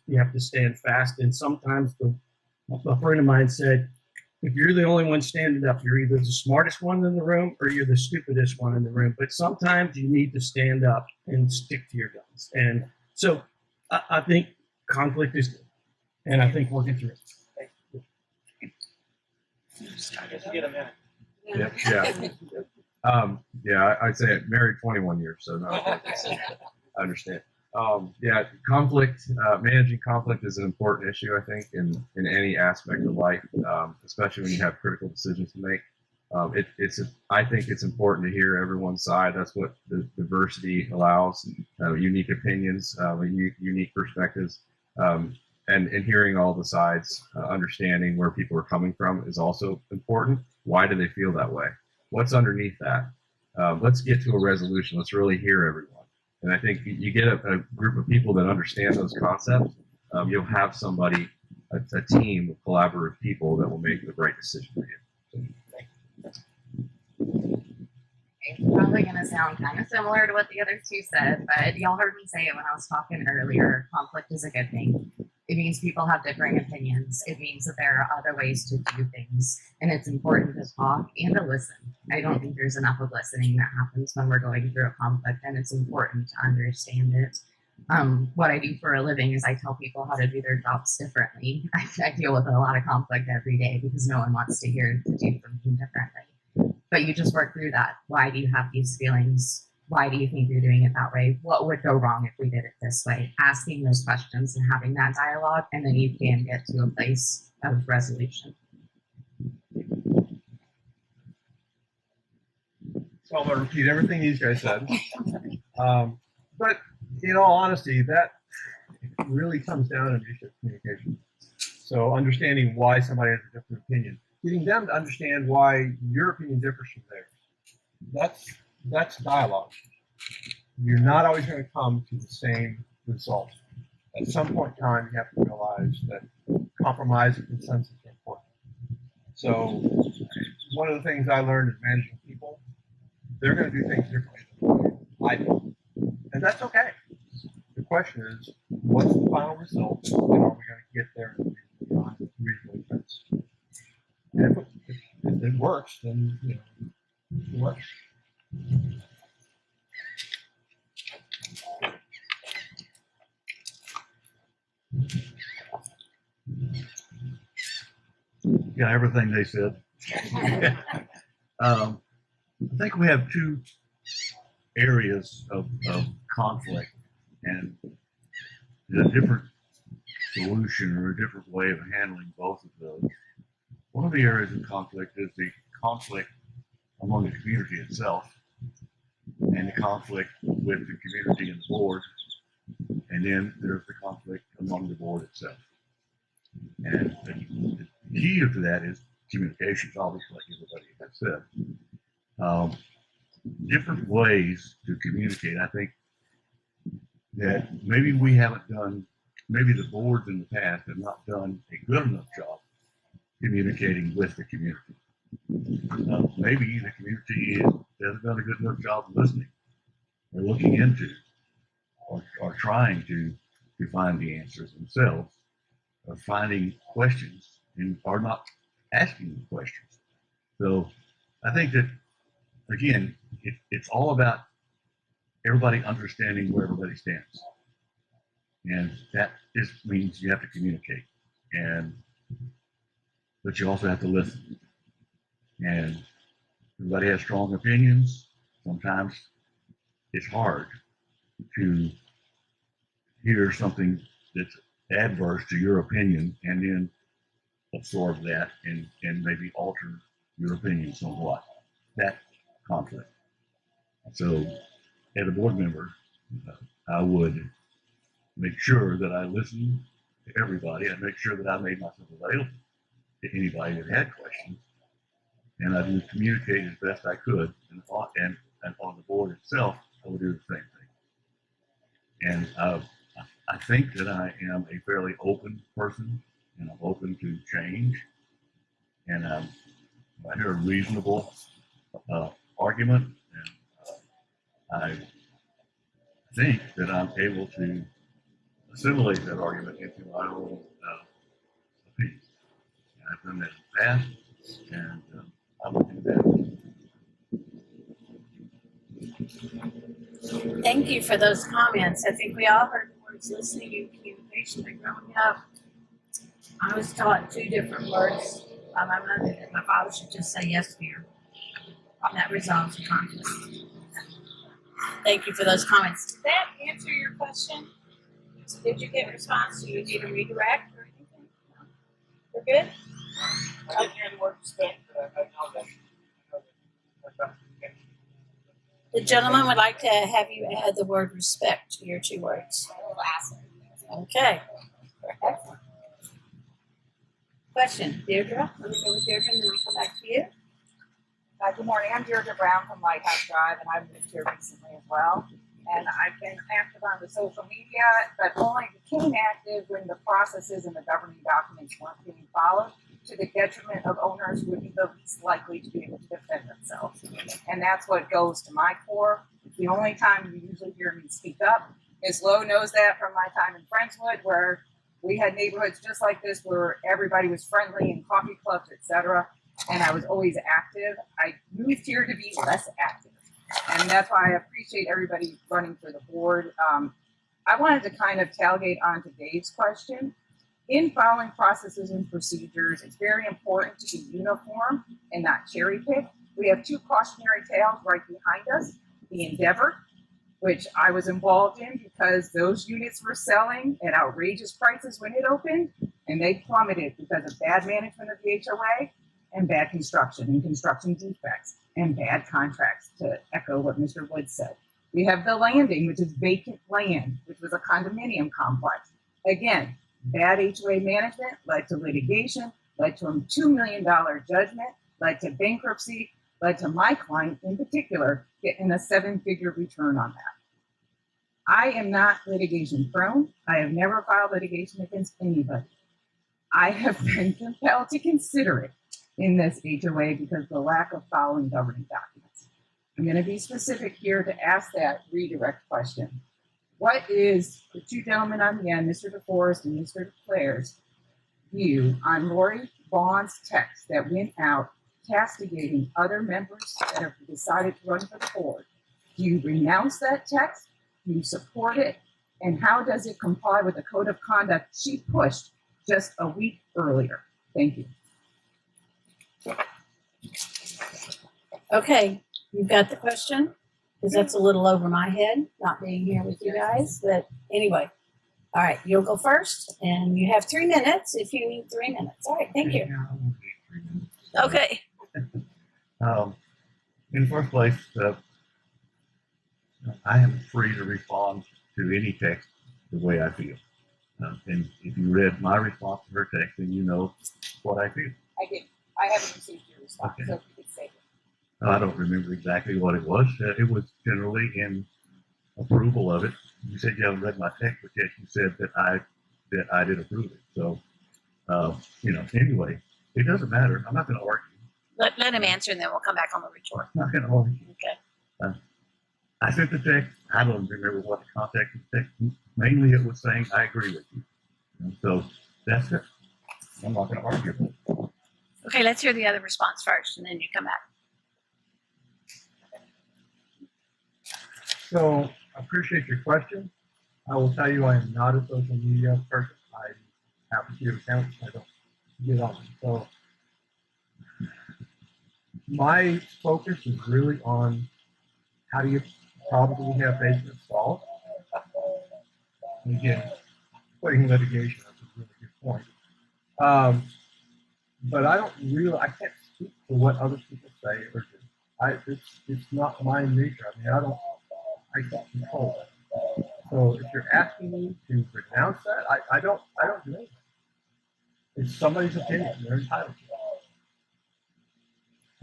fast, and sometimes a friend of mine said, if you're the only one standing up, you're either the smartest one in the room or you're the stupidest one in the room. But sometimes you need to stand up and stick to your guns. And so I think conflict is good, and I think working through it. I'd say married 21 years, so no, I understand. Managing conflict is an important issue, I think, in any aspect of life, especially when you have critical decisions to make. I think it's important to hear everyone's side. That's what the diversity allows, unique opinions, unique perspectives, and hearing all the sides, understanding where people are coming from is also important. Why do they feel that way? What's underneath that? Let's get to a resolution. Let's really hear everyone. And I think you get a group of people that understand those concepts, you'll have somebody, a team of collaborative people that will make the right decision for you. It's probably going to sound kind of similar to what the other two said, but y'all heard me say it when I was talking earlier. Conflict is a good thing. It means people have differing opinions. It means that there are other ways to do things, and it's important to talk and to listen. I don't think there's enough of listening that happens when we're going through a conflict, and it's important to understand it. What I do for a living is I tell people how to do their jobs differently. I deal with a lot of conflict every day because no one wants to hear to do something differently. But you just work through that. Why do you have these feelings? Why do you think you're doing it that way? What would go wrong if we did it this way? Asking those questions and having that dialogue, and then you can get to a place of resolution. So I'm going to repeat everything these guys said. But in all honesty, that really comes down to an issue of communication. So understanding why somebody has a different opinion, getting them to understand why your opinion differs from theirs. That's dialogue. You're not always going to come to the same result. At some point in time, you have to realize that compromise and consensus are important. So one of the things I learned is managing people. They're going to do things differently than I do. And that's okay. The question is, what's the final result, and are we going to get there in a reasonable sense? And if it works, then it works. Yeah, everything they said. I think we have two areas of conflict, and a different solution or a different way of handling both of those. One of the areas of conflict is the conflict among the community itself, and the conflict with the community and the board, and then there's the conflict among the board itself. And the key to that is communications, obviously, like everybody has said. Different ways to communicate. I think that maybe we haven't done, maybe the boards in the past have not done a good enough job communicating with the community. Maybe the community hasn't done a good enough job of listening or looking into or trying to find the answers themselves, or finding questions and are not asking the questions. So I think that, again, it's all about everybody understanding where everybody stands. And that just means you have to communicate, but you also have to listen. And everybody has strong opinions. Sometimes it's hard to hear something that's adverse to your opinion and then absorb that and maybe alter your opinion somewhat. That conflict. So, as a board member, I would make sure that I listened to everybody. I make sure that I made myself available to anybody that had questions, and I would communicate as best I could. And on the board itself, I would do the same thing. And I think that I am a fairly open person, and I'm open to change. And I hear a reasonable argument, and I think that I'm able to assimilate that argument into my own opinion. And I've done that in the past, and I will do that. Thank you for those comments. I think we all heard the words listening and communication. And growing up, I was taught two different words by my mother that my father should just say yes to her. And that resolves the conflict. Thank you for those comments. Did that answer your question? Did you get a response? Do you need a redirect or anything? No? We're good? I didn't hear the word respect, but I know that. The gentleman would like to have you add the word respect to your two words. Okay. Question, Deirdre? Let me go with Deirdre and then I'll come back to you. Good morning. I'm Deirdre Brown from Lighthouse Drive, and I've moved here recently as well. And I've been active on the social media, but only became active when the processes and the governing documents weren't being followed, to the detriment of owners who would be the least likely to be able to defend themselves. And that's what goes to my core. It's the only time you usually hear me speak up. Ms. Lowe knows that from my time in Friendswood, where we had neighborhoods just like this, where everybody was friendly and coffee clubs, etc. And I was always active. I moved here to be less active. And that's why I appreciate everybody running for the board. I wanted to kind of tailgate on today's question. In following processes and procedures, it's very important to be uniform and not cherry pick. We have two cautionary tales right behind us. The Endeavor, which I was involved in because those units were selling at outrageous prices when it opened, and they plummeted because of bad management of the HOA and bad construction and construction defects and bad contracts, to echo what Mr. Wood said. We have The Landing, which is vacant land, which was a condominium complex. Again, bad HOA management led to litigation, led to a $2 million judgment, led to bankruptcy, led to my client in particular getting a 7-figure return on that. I am not litigation prone. I have never filed litigation against anybody. I have been compelled to consider it in this HOA because of the lack of following governing documents. I'm going to be specific here to ask that redirect question. What is the two gentlemen on the end, Mr. DeForest and Mr. DeClare's view on Lori Vaughn's text that went out castigating other members that have decided to run for the board? Do you renounce that text? Do you support it? And how does it comply with the code of conduct she pushed just a week earlier? Thank you. Okay, you've got the question? Because that's a little over my head, not being here with you guys. But anyway, all right, you'll go first, and you have 3 minutes if you need 3 minutes. All right, thank you. Okay. In the first place, I am free to respond to any text the way I feel. And if you read my response to her text, then you know what I feel. I did. I haven't received your response, Okay. so if you could say it. I don't remember exactly what it was. It was generally in approval of it. You said you haven't read my text, but yet you said that I did approve it. So, anyway, it doesn't matter. I'm not going to argue. Let him answer, and then we'll come back on the retort. I'm not going to argue. Okay. I sent the text. I don't remember what the context of the text. Mainly, it was saying I agree with you. And so that's it. I'm not going to argue. Okay, let's hear the other response first, and then you come back. So I appreciate your question. I will tell you I am not a social media person. I have a few accounts. I don't get on them. So my focus is really on how do you probably have basements solved. And again, putting litigation, that's a really good point. But I can't speak for what other people say or do. It's not my nature. I can't control that. So if you're asking me to renounce that, I don't do anything. It's somebody's opinion. They're entitled to it.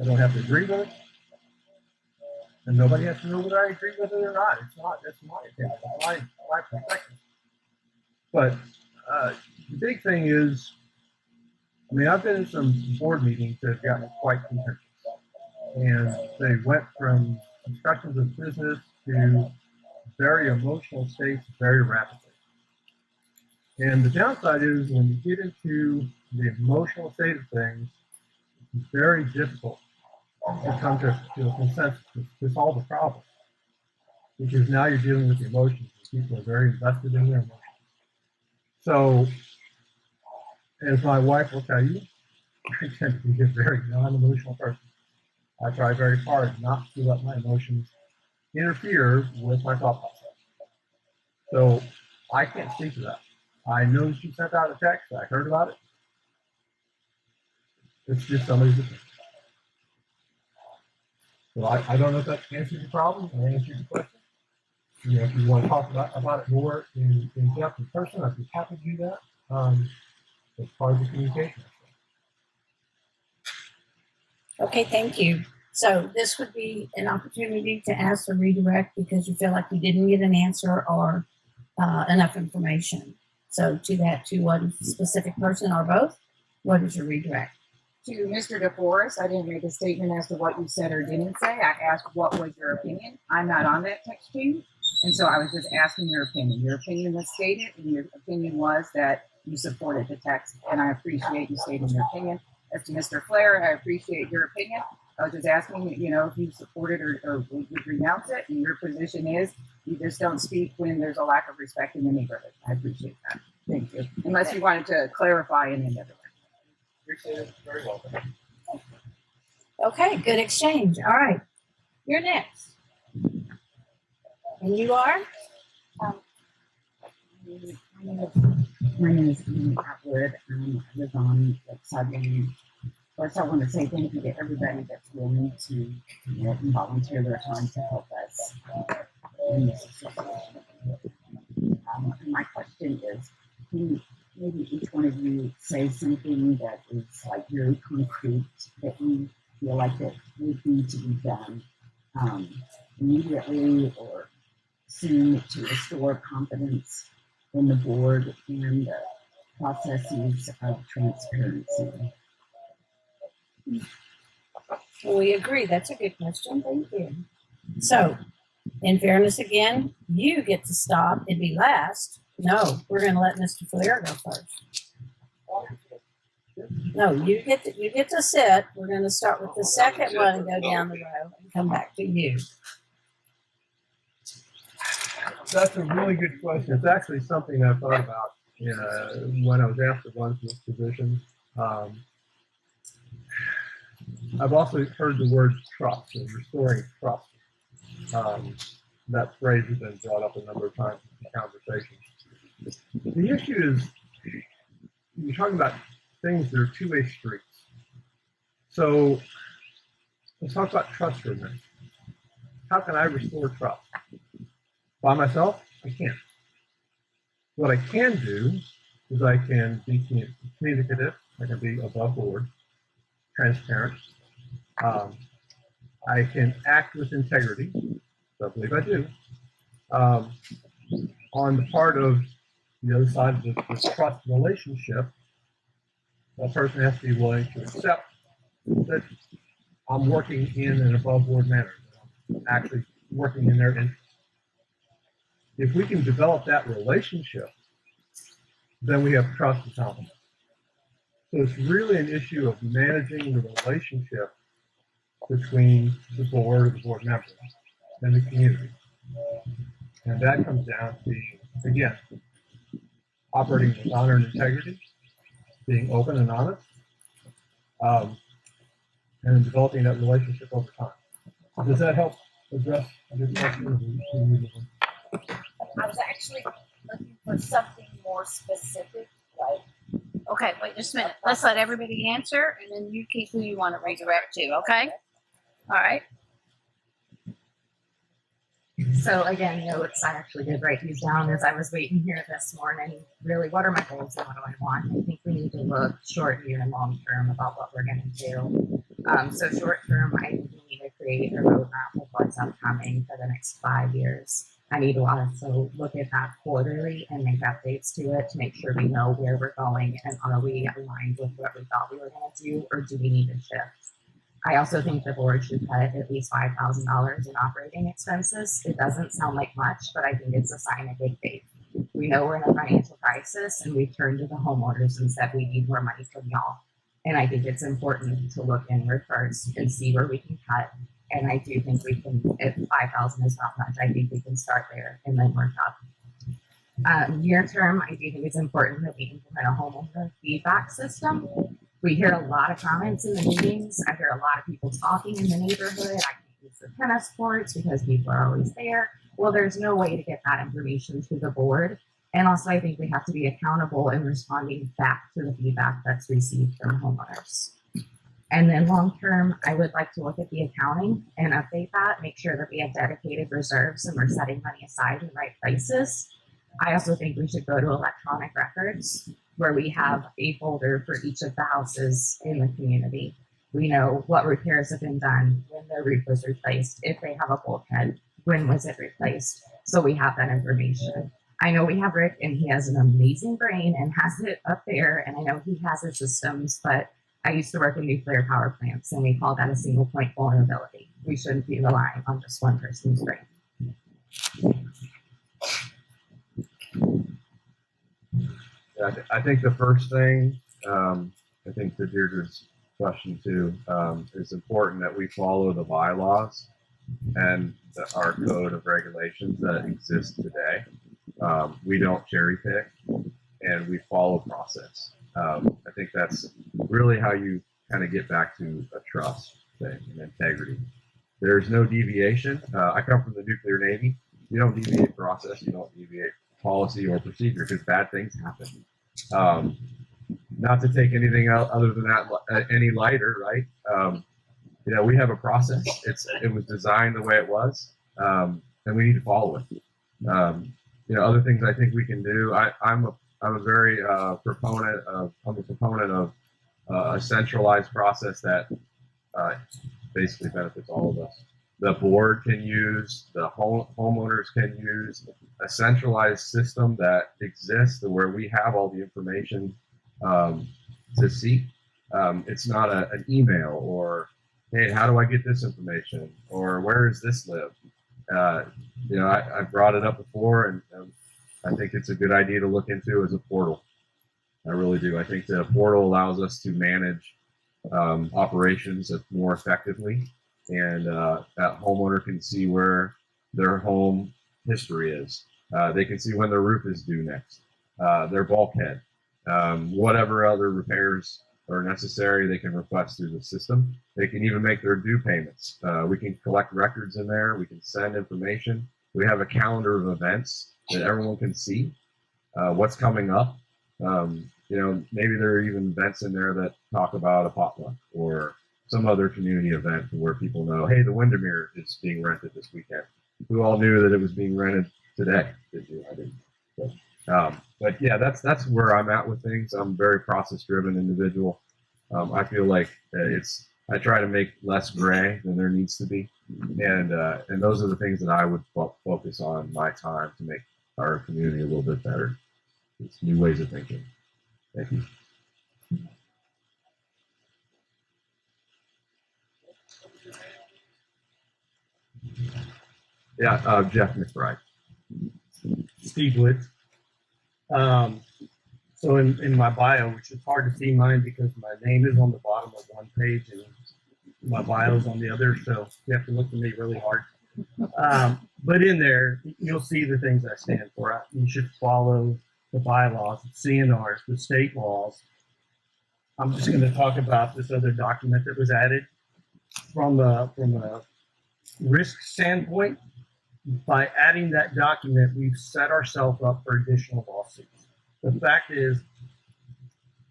I don't have to agree with it. And nobody has to know whether I agree with it or not. That's my opinion. It's my perspective. But the big thing is, I've been in some board meetings that have gotten quite contentious. And they went from discussions of business to very emotional states very rapidly. And the downside is when you get into the emotional state of things, it's very difficult to come to a consensus to solve the problem. Because now you're dealing with the emotions. People are very invested in their emotions. So, as my wife will tell you, I tend to be a very non-emotional person. I try very hard not to let my emotions interfere with my thought process. So I can't speak to that. I know she sent out a text. I heard about it. It's just somebody's opinion. So I don't know if that answers your problem or answers your question. If you want to talk about it more in depth in person, I'd be happy to do that. As part of the communication. Okay, thank you. So this would be an opportunity to ask a redirect because you feel like you didn't get an answer or enough information. So to one specific person or both, what is your redirect? To Mr. DeForest, I didn't make a statement as to what you said or didn't say. I asked what was your opinion. I'm not on that text chain. And so I was just asking your opinion. Your opinion was stated, and your opinion was that you supported the text. And I appreciate you stating your opinion. As to Mr. Flair, I appreciate your opinion. I was just asking, if you support it or would renounce it. And your position is you just don't speak when there's a lack of respect in the neighborhood. I appreciate that. Thank you. Unless you wanted to clarify in any other way. Appreciate it. Very well. Okay, good exchange. All right, you're next. And you are? My name is Amy Atwood. I live on Sudley. First, I want to say thank you to everybody that's willing to volunteer their time to help us in this situation. My question is, can maybe each one of you say something that is very concrete that you feel like that would need to be done immediately or soon to restore confidence in the board and the processes of transparency? We agree. That's a good question. Thank you. So, in fairness again, you get to stop and be last. No, we're going to let Mr. Flair go first. No, you get to sit. We're going to start with the second one and go down the row and come back to you. That's a really good question. It's actually something I thought about when I was asked to run for this position. I've also heard the word trust and restoring trust. That phrase has been brought up a number of times in the conversation. The issue is you're talking about things that are two-way streets. So let's talk about trust for a minute. How can I restore trust? By myself, I can't. What I can do is I can be communicative. I can be above board, transparent. I can act with integrity. I believe I do. On the part of the other side of the trust relationship, that person has to be willing to accept that I'm working in an above board manner, that I'm actually working in their interest. If we can develop that relationship, then we have trust and confidence. So it's really an issue of managing the relationship between the board members, and the community. And that comes down to being, again, operating with honor and integrity, being open and honest, and then developing that relationship over time. Does that help address your question? I was actually looking for something more specific, like. Okay, wait just a minute. Let's let everybody answer, and then you keep who you want to redirect to. Okay. All right. So again, notes, I actually did write these down as I was waiting here this morning. Really, what are my goals and what do I want? I think we need to look short, near, and long term about what we're going to do. So short term, I think we need to create a roadmap of what's upcoming for the next 5 years. I need to also look at that quarterly and make updates to it to make sure we know where we're going and are we aligned with what we thought we were going to do, or do we need to shift? I also think the board should cut at least $5,000 in operating expenses. It doesn't sound like much, but I think it's a sign of good faith. We know we're in a financial crisis, and we've turned to the homeowners and said we need more money from y'all. And I think it's important to look inward first and see where we can cut. And I do think we can, if 5,000 is not much, I think we can start there and then work up. Near term, I do think it's important that we implement a homeowner feedback system. We hear a lot of comments in the meetings. I hear a lot of people talking in the neighborhood. I can use the tennis courts because people are always there. Well, there's no way to get that information to the board. And also, I think we have to be accountable in responding back to the feedback that's received from homeowners. And then long term, I would like to look at the accounting and update that, make sure that we have dedicated reserves and we're setting money aside in the right places. I also think we should go to electronic records where we have a folder for each of the houses in the community. We know what repairs have been done, when their roof was replaced, if they have a bulkhead, when was it replaced. So we have that information. I know we have Rick and he has an amazing brain and has it up there. And I know he has his systems, but I used to work in nuclear power plants and we call that a single point vulnerability. We shouldn't be relying on just one person's brain. Yeah, I think the first thing, I think to Deirdre's question too, it's important that we follow the bylaws and our code of regulations that exist today. We don't cherry pick and we follow process. I think that's really how you kind of get back to a trust thing and integrity. There's no deviation. I come from the nuclear Navy. You don't deviate process. You don't deviate policy or procedure because bad things happen. Not to take anything out other than that any lighter, right? We have a process. It was designed the way it was, and we need to follow it. Other things I think we can do. I'm a very proponent of a centralized process that basically benefits all of us. The board can use, the homeowners can use a centralized system that exists where we have all the information to seek. It's not an email or, hey, how do I get this information? Or where does this live? I brought it up before, and I think it's a good idea to look into as a portal. I really do. I think the portal allows us to manage operations more effectively, and that homeowner can see where their home history is. They can see when their roof is due next, their bulkhead, whatever other repairs are necessary, they can request through the system. They can even make their due payments. We can collect records in there. We can send information. We have a calendar of events that everyone can see what's coming up. Maybe there are even events in there that talk about a potluck or some other community event where people know, hey, the Windermere is being rented this weekend. We all knew that it was being rented today. Did you? I didn't. But yeah, that's where I'm at with things. I'm a very process-driven individual. I feel like I try to make less gray than there needs to be, and those are the things that I would focus on my time to make our community a little bit better. It's new ways of thinking. Thank you. Yeah, Jeff McBride. Steve Woods. So in my bio, which is hard to see mine because my name is on the bottom of one page and my bio is on the other, so you have to look at me really hard. But in there, you'll see the things I stand for. You should follow the bylaws, the CNRs, the state laws. I'm just going to talk about this other document that was added from a risk standpoint. By adding that document, we've set ourselves up for additional lawsuits. The fact is,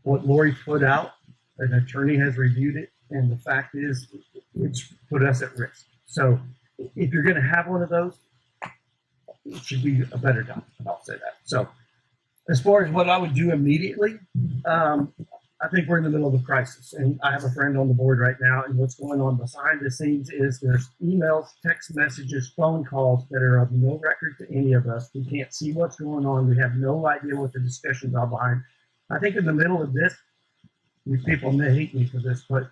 what Lori put out, an attorney has reviewed it, and the fact is, it's put us at risk. So if you're going to have one of those, it should be a better document. I'll say that. So as far as what I would do immediately, I think we're in the middle of a crisis, and I have a friend on the board right now, and what's going on behind the scenes is there's emails, text messages, phone calls that are of no record to any of us. We can't see what's going on. We have no idea what the discussions are behind. I think in the middle of this, you people may hate me for this, but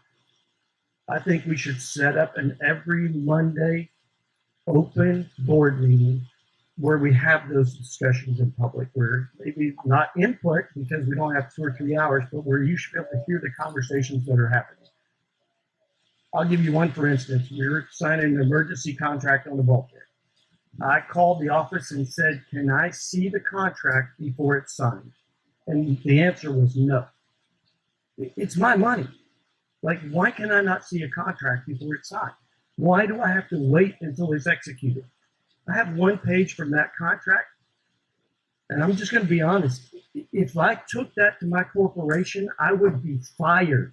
I think we should set up an every Monday open board meeting where we have those discussions in public, where maybe not input because we don't have 2 or 3 hours, but where you should be able to hear the conversations that are happening. I'll give you one, for instance. We were signing an emergency contract on the bulkhead. I called the office and said, can I see the contract before it's signed? And the answer was no. It's my money. Like, why can I not see a contract before it's signed? Why do I have to wait until it's executed? I have one page from that contract, and I'm just going to be honest. If I took that to my corporation, I would be fired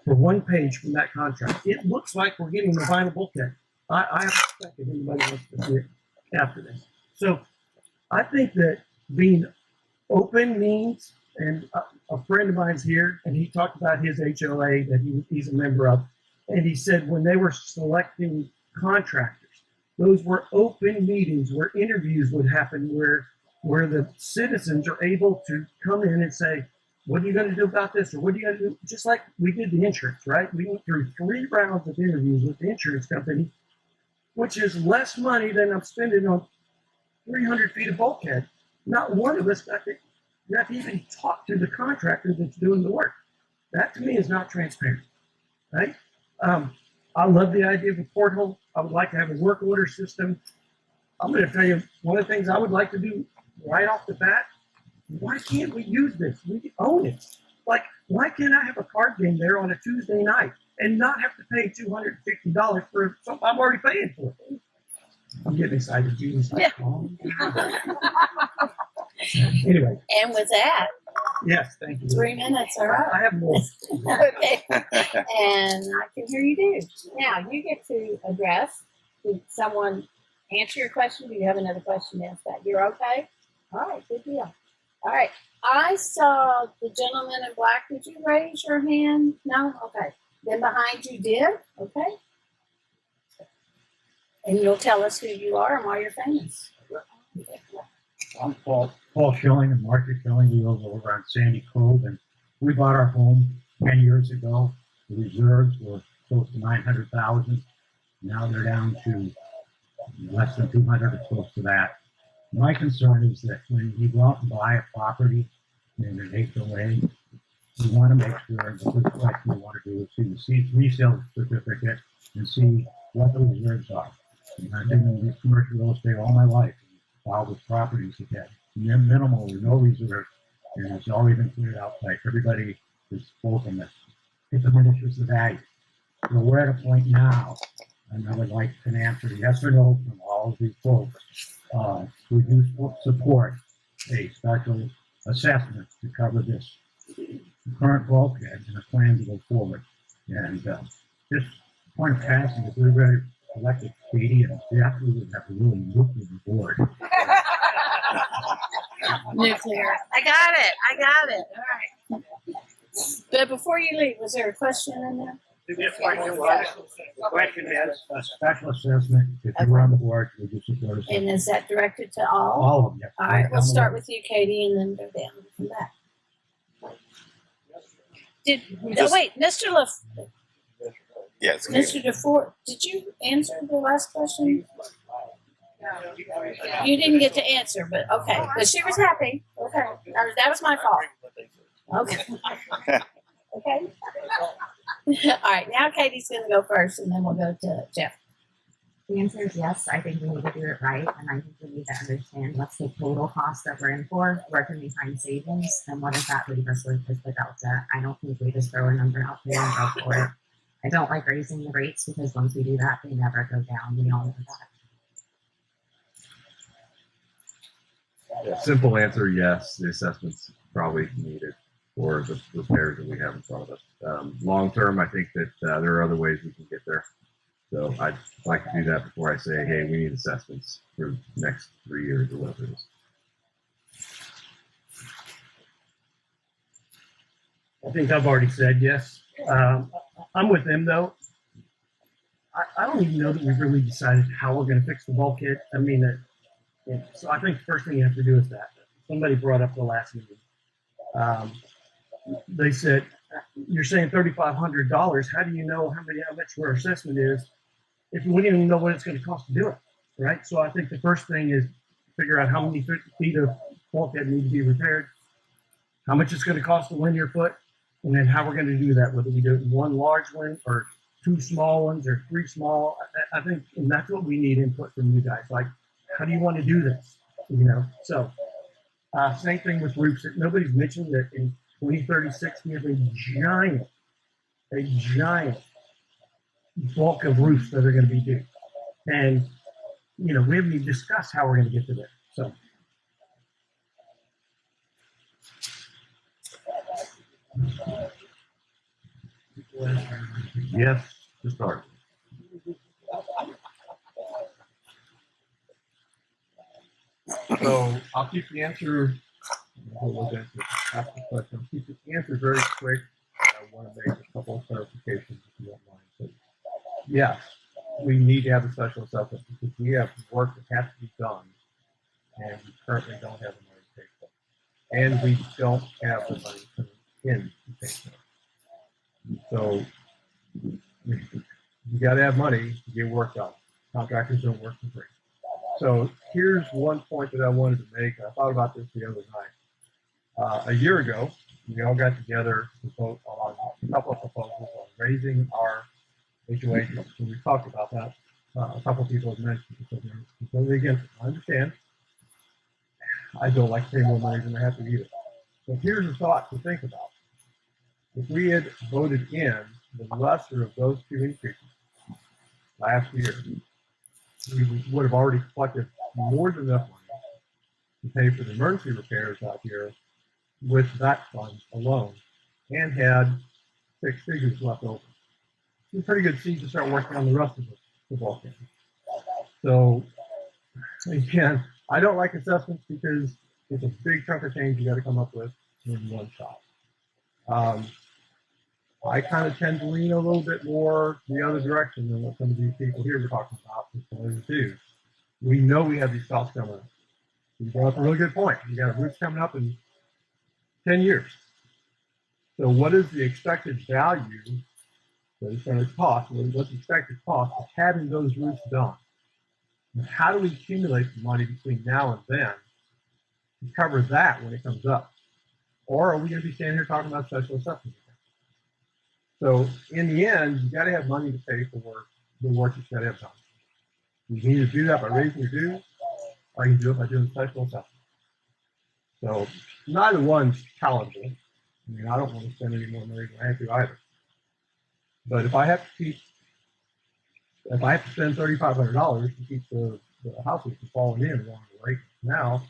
for one page from that contract. It looks like we're getting the vinyl bulkhead. I have respect if anybody wants to see it after this. So I think that being open means, and a friend of mine's here, and he talked about his HOA that he's a member of, and he said when they were selecting contractors, those were open meetings where interviews would happen, where the citizens are able to come in and say, what are you going to do about this? Or what are you going to do? Just like we did the insurance, right? We went through 3 rounds of interviews with the insurance company, which is less money than I'm spending on 300 feet of bulkhead. Not one of us got to even talk to the contractor that's doing the work. That to me is not transparent, right? I love the idea of a porthole. I would like to have a work order system. I'm going to tell you one of the things I would like to do right off the bat. Why can't we use this? We own it. Like, why can't I have a card game there on a Tuesday night and not have to pay $250 for something I'm already paying for? I'm getting excited. Julie's like, calm down. Anyway. And with that, yes, thank you. 3 minutes, all right. I have more. Okay. And I can hear you do. Now, you get to address. Did someone answer your question? Do you have another question to ask that? You're okay? All right, good deal. All right. I saw the gentleman in black. Did you raise your hand? No? Okay. Then behind you did? Okay. And you'll tell us who you are and why you're famous. I'm Paul Schilling and Marcia Schilling. We live over on Sandy Cove, and we bought our home 10 years ago. The reserves were close to 900,000. Now they're down to less than 200 or close to that. My concern is that when you go out and buy a property in an HOA, we want to make sure the first question we want to do is see the resale certificate and see what the reserves are. And I've been in this commercial real estate all my life. All the properties that had minimal or no reserve, and it's already been cleared out by everybody who's spoken that it diminishes the value. So we're at a point now, and I would like an answer, yes or no, from all of these folks. We do support a special assessment to cover this current bulkhead and a plan to go forward. And just point of passing, if we were elected Katie and Jeff, we would have to really look at the board. Nuclear. I got it. All right. But before you leave, was there a question in there? The question is a special assessment. If you were on the board, would you support it? And is that directed to all? All of them. All right, we'll start with you, Katie, and then go down from that. Wait, Mr. Yes. Mr. DeFore, did you answer the last question? You didn't get to answer, but okay. But she was happy. Okay. That was my fault. Okay. Okay. All right. Now Katie's going to go first, and then we'll go to Jeff. The answer is yes. I think we need to do it right, and I think we need to understand what's the total cost that we're in for, where can we find savings, and what does that leave us with as the delta. I don't think we just throw a number out there and go for it. I don't like raising the rates because once we do that, they never go down. We all know that. Yeah, simple answer, yes. The assessment's probably needed for the repairs that we have in front of us. Long term, I think that there are other ways we can get there. So I'd like to do that before I say, hey, we need assessments for the next 3 years or whatever it is. I think I've already said yes. I'm with them though. I don't even know that we've really decided how we're going to fix the bulkhead. I mean, so I think the first thing you have to do is that. Somebody brought up the last meeting. They said, you're saying $3,500. How do you know how much our assessment is if we don't even know what it's going to cost to do it, right? So I think the first thing is figure out how many feet of bulkhead need to be repaired, how much it's going to cost a linear foot, and then how we're going to do that, whether we do it in one large one or 2 small ones or 3 small. I think, and that's what we need input from you guys. Like, how do you want to do this? You know, so same thing with roofs. Nobody's mentioned that in 2036 we have a giant bulk of roofs that are going to be due, and you know we haven't even discussed how we're going to get to there. So. Yes, to start. So I'll keep the answer. Ask the question. I'll keep the answer very quick. I want to make a couple of clarifications if you don't mind. So, yes, we need to have a special assessment because we have work that has to be done, and we currently don't have the money to pay for it, and we don't have the money coming in to pay for it. So you got to have money to get work done. Contractors don't work for free. So here's one point that I wanted to make. I thought about this the other night. A year ago, we all got together to vote on a couple of proposals on raising our HOA fees. So we talked about that. A couple of people have mentioned it, so they're completely against it. I understand. I don't like to pay more money than I have to either. So here's a thought to think about. If we had voted in the lesser of those 2 increases last year, we would have already collected more than enough money to pay for the emergency repairs out here with that fund alone, and had 6 figures left over. It's a pretty good seed to start working on the rest of the bulkhead. So again, I don't like assessments because it's a big chunk of change you got to come up with in one shot. I kind of tend to lean a little bit more the other direction than what some of these people here were talking about. We know we have these costs coming up. You brought up a really good point. You got a roof coming up in 10 years. So what is the expected value that it's going to cost? What's the expected cost of having those roofs done? And how do we accumulate the money between now and then to cover that when it comes up? Or are we going to be standing here talking about special assessment? So in the end, you got to have money to pay for the work you've got to have done. You can either do that by raising your dues, or you can do it by doing special assessment. So neither one's palatable. I mean, I don't want to spend any more money than I have to either. But if I have to spend $3,500 to keep the houses from falling in along the lake now,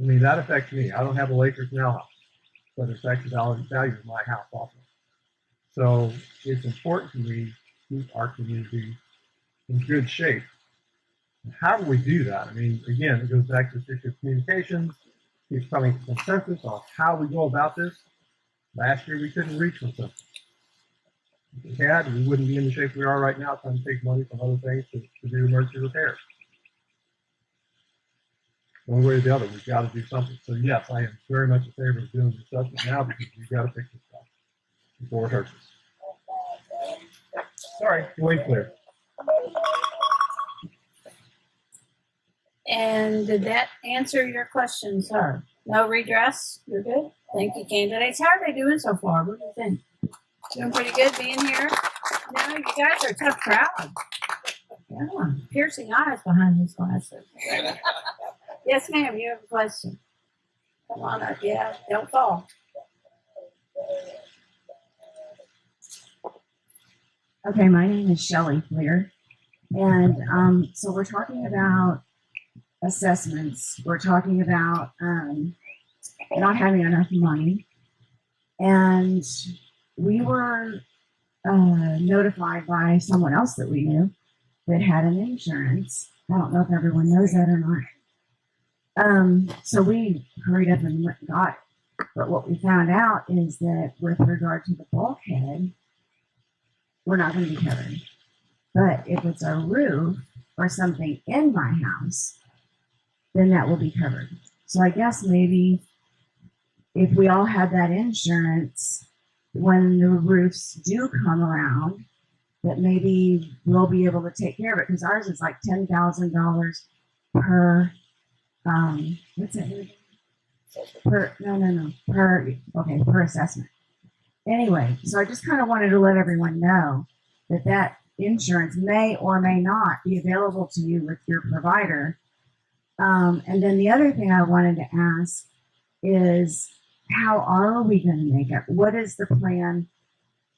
I mean, that affects me. I don't have a Lakers Now house, but it affects the value of my house also. So it's important to me to keep our community in good shape. How do we do that? I mean, again, it goes back to the issue of communications. It's coming to consensus on how we go about this. Last year, we couldn't reach consensus. If we had, we wouldn't be in the shape we are right now, trying to take money from other things to do emergency repairs. One way or the other, we've got to do something. So yes, I am very much in favor of doing the assessment now because we've got to fix this stuff before it hurts us. Sorry, way clear. And did that answer your question, sir? No redress? You're good? Thank you, candidates. How are they doing so far? What do you think? Doing pretty good being here? No, you guys are a tough crowd. Yeah, piercing eyes behind these glasses. Yes, ma'am, you have a question. Come on up, yeah, don't fall. Okay, my name is Shelley Fleer. And so we're talking about assessments. We're talking about not having enough money. And we were notified by someone else that we knew that had an insurance. I don't know if everyone knows that or not. So we hurried up and got it. But what we found out is that with regard to the bulkhead, we're not going to be covered. But if it's a roof or something in my house, then that will be covered. So I guess maybe if we all had that insurance, when the roofs do come around, that maybe we'll be able to take care of it, because ours is like $10,000 per, what's it? Per assessment. Anyway, so I just kind of wanted to let everyone know that that insurance may or may not be available to you with your provider. And then the other thing I wanted to ask is, how are we going to make up? What is the plan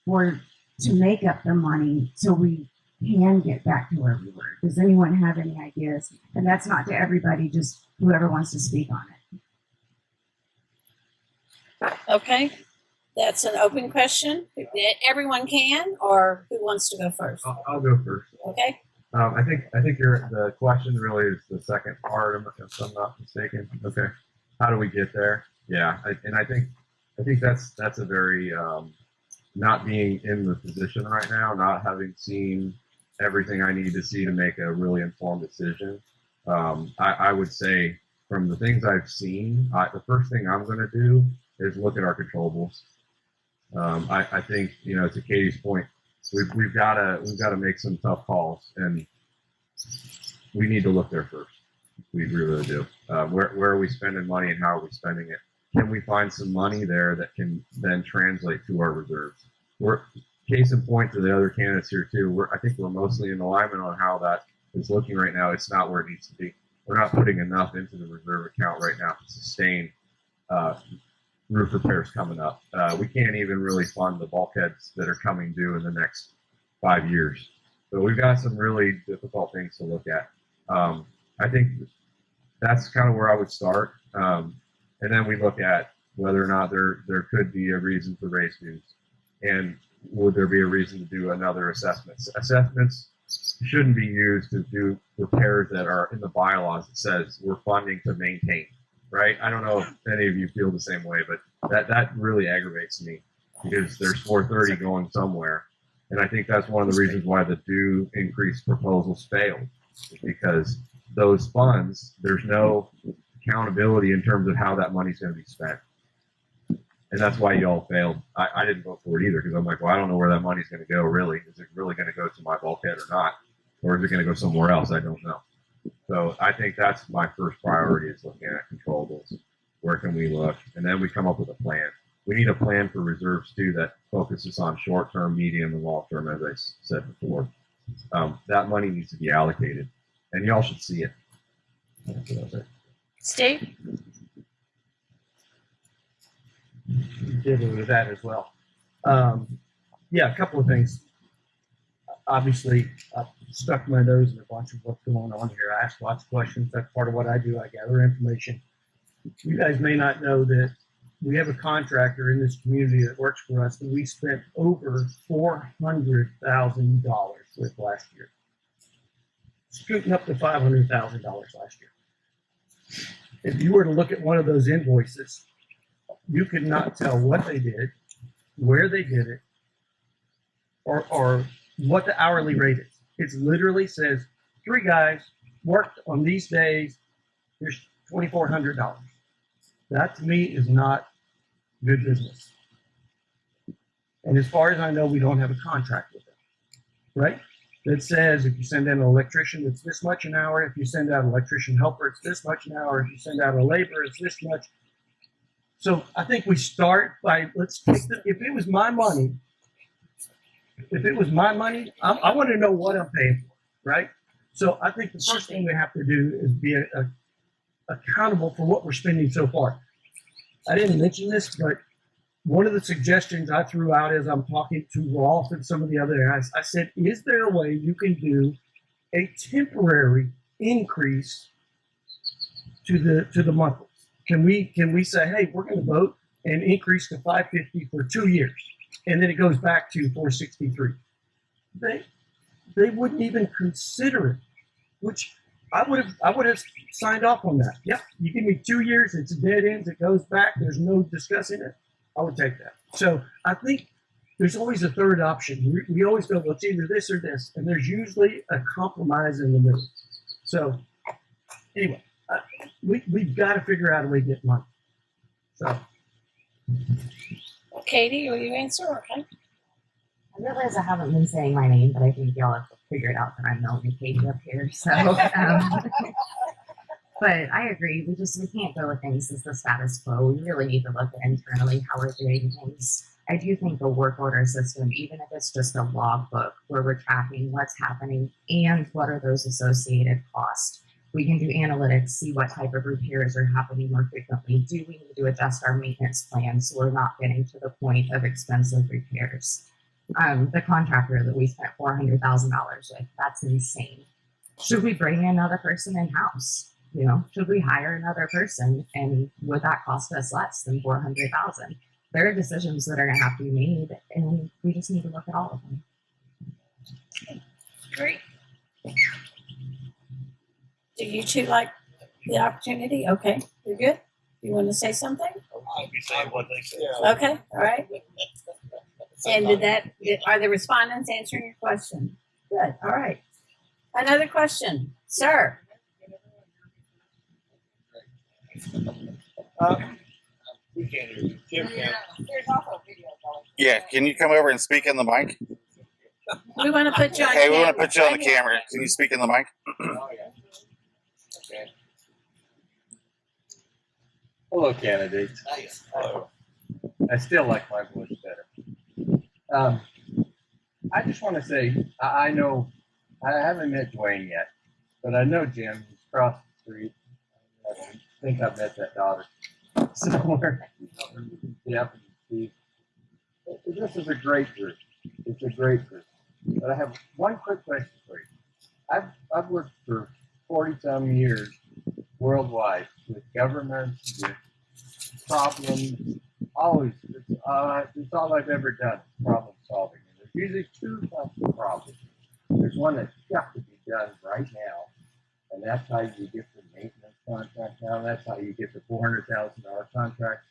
to make up the money so we can get back to where we were? Does anyone have any ideas? And that's not to everybody, just whoever wants to speak on it. Okay, that's an open question. Everyone can, or who wants to go first? I'll go first. Okay. I think the question really is the second part, if I'm not mistaken. Okay, how do we get there? Yeah, I think that's a very not being in the position right now, not having seen everything I need to see to make a really informed decision. I would say from the things I've seen, the first thing I'm going to do is look at our controllables. I think, to Katie's point, we've got to make some tough calls, and we need to look there first. We really do. Where are we spending money, and how are we spending it? Can we find some money there that can then translate to our reserves? Case in point to the other candidates here too. I think we're mostly in alignment on how that is looking right now. It's not where it needs to be. We're not putting enough into the reserve account right now to sustain roof repairs coming up. We can't even really fund the bulkheads that are coming due in the next 5 years. So we've got some really difficult things to look at. I think that's kind of where I would start. And then we look at whether or not there could be a reason to raise dues. And would there be a reason to do another assessment? Assessments shouldn't be used to do repairs that are in the bylaws that says we're funding to maintain, right? I don't know if any of you feel the same way, but that really aggravates me because there's 430 going somewhere. And I think that's one of the reasons why the due increase proposals failed, because those funds, there's no accountability in terms of how that money's going to be spent. And that's why y'all failed. I didn't vote for it either, because I'm like, well, I don't know where that money's going to go, really. Is it really going to go to my bulkhead or not? Or is it going to go somewhere else? I don't know. So I think that's my first priority, is looking at controllables. Where can we look? And then we come up with a plan. We need a plan for reserves too that focuses on short term, medium, and long term, as I said before. That money needs to be allocated, and y'all should see it. That's it. Steve? Did with that as well. Yeah, a couple of things. Obviously, I stuck my nose in a bunch of what's going on here. I ask lots of questions. That's part of what I do. I gather information. You guys may not know that we have a contractor in this community that works for us that we spent over $400,000 with last year. Scooting up to $500,000 last year. If you were to look at one of those invoices, you could not tell what they did, where they did it, or what the hourly rate is. It literally says 3 guys worked on these days. Here's $2,400. That to me is not good business. And as far as I know, we don't have a contract with them, right? That says if you send in an electrician, it's this much an hour. If you send out an electrician helper, it's this much an hour. If you send out a laborer, it's this much. So I think we start by, let's take if it was my money, I want to know what I'm paying for, right? So I think the first thing we have to do is be accountable for what we're spending so far. I didn't mention this, but one of the suggestions I threw out as I'm talking to Rolf and some of the other guys, I said, is there a way you can do a temporary increase to the monthlies? Can we say, hey, we're going to vote and increase to $550 for 2 years, and then it goes back to $463? They wouldn't even consider it, which I would have signed off on that. Yep, you give me 2 years, it's a dead end, it goes back, there's no discussing it. I would take that. So I think there's always a third option. We always go, well, it's either this or this, and there's usually a compromise in the middle. So anyway, we've got to figure out a way to get money. So, Katie, will you answer? Okay. I realize I haven't been saying my name, but I think y'all have figured out that I'm Melanie Katie up here. So, but I agree. We can't go with things as the status quo. We really need to look at internally how we're doing things. I do think a work order system, even if it's just a logbook where we're tracking what's happening and what are those associated costs. We can do analytics, see what type of repairs are happening more frequently. Do we need to adjust our maintenance plan so we're not getting to the point of expensive repairs? The contractor that we spent $400,000 with, that's insane. Should we bring another person in-house? Should we hire another person, and would that cost us less than $400,000? There are decisions that are going to have to be made, and we just need to look at all of them. Great. Do you two like the opportunity? Okay, you're good. You want to say something? I'll be saying what they say. Okay, all right. And are the respondents answering your question? Good. All right. Another question, sir. We can't hear you. Jim can't. There's also a video going. Yeah, can you come over and speak in the mic? We want to put you on Hey, we camera. want to put you on the camera. Can you speak in the mic? Oh, yeah. Okay. Hello, candidates. Nice. Hello. I still like my voice better. I just want to say, I know, I haven't met Dwayne yet, but I know Jim. He's across the street. I think I've met that daughter somewhere. Yeah, Steve. This is a great group. It's a great group. But I have one quick question for you. I've worked for 40-some years worldwide with governments, with problems. Always, it's all I've ever done, problem solving. And there's usually 2 types of problems. There's one that's got to be done right now, and that's how you get the maintenance contract now. That's how you get the $400,000 contract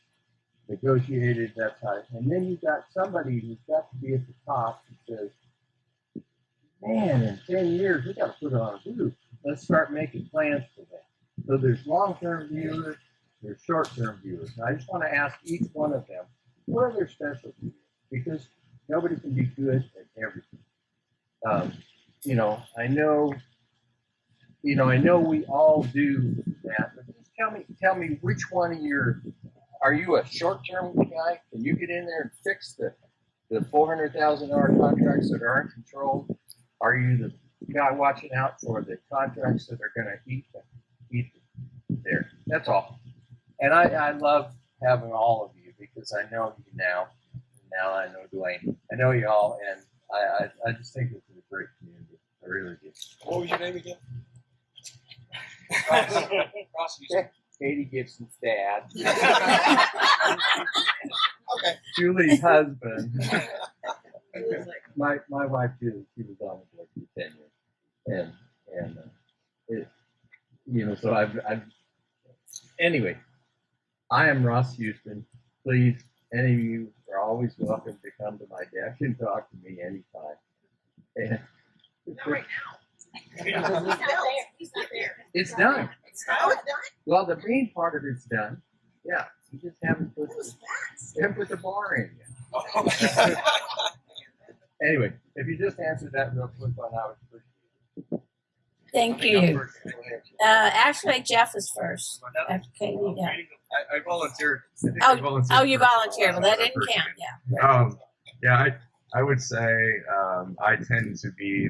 negotiated. That's how. And then you got somebody who's got to be at the top who says, "Man, in 10 years, we got to put it on a roof. Let's start making plans for that." So there's long-term viewers, there's short-term viewers. And I just want to ask each one of them, what are their specialties? Because nobody can be good at everything. I know we all do that, but just tell me which one of are you a short-term guy? Can you get in there and fix the $400,000 contracts that aren't controlled? Are you the guy watching out for the contracts that are going to eat there? That's all. And I love having all of you because I know you now. Now I know Dwayne. I know you all, and I just think this is a great community. I really do. What was your name again? Ross. Katie Gibson's dad. Okay. Julie's husband. My wife Julie, she was on the board for 10 years, and it, so I've anyway. I am Ross Houston. Please, any of you are always welcome to come to my desk and talk to me anytime. And Not right now. He's not there. it's done. It's done. Well, the main part of it's done. Yeah, you just haven't put the bar in yet. Anyway, if you just answered that real quick one, I would appreciate it. Thank you. Actually, Jeff is first. After Katie, yeah. I volunteered. Oh, you volunteered. Well, that didn't count. Yeah. I would say I tend to be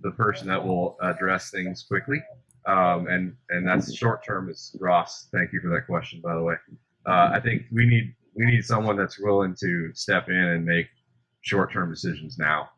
the person that will address things quickly, and that's short term. Is Ross? Thank you for that question, by the way. I think we need someone that's willing to step in and make short term decisions now.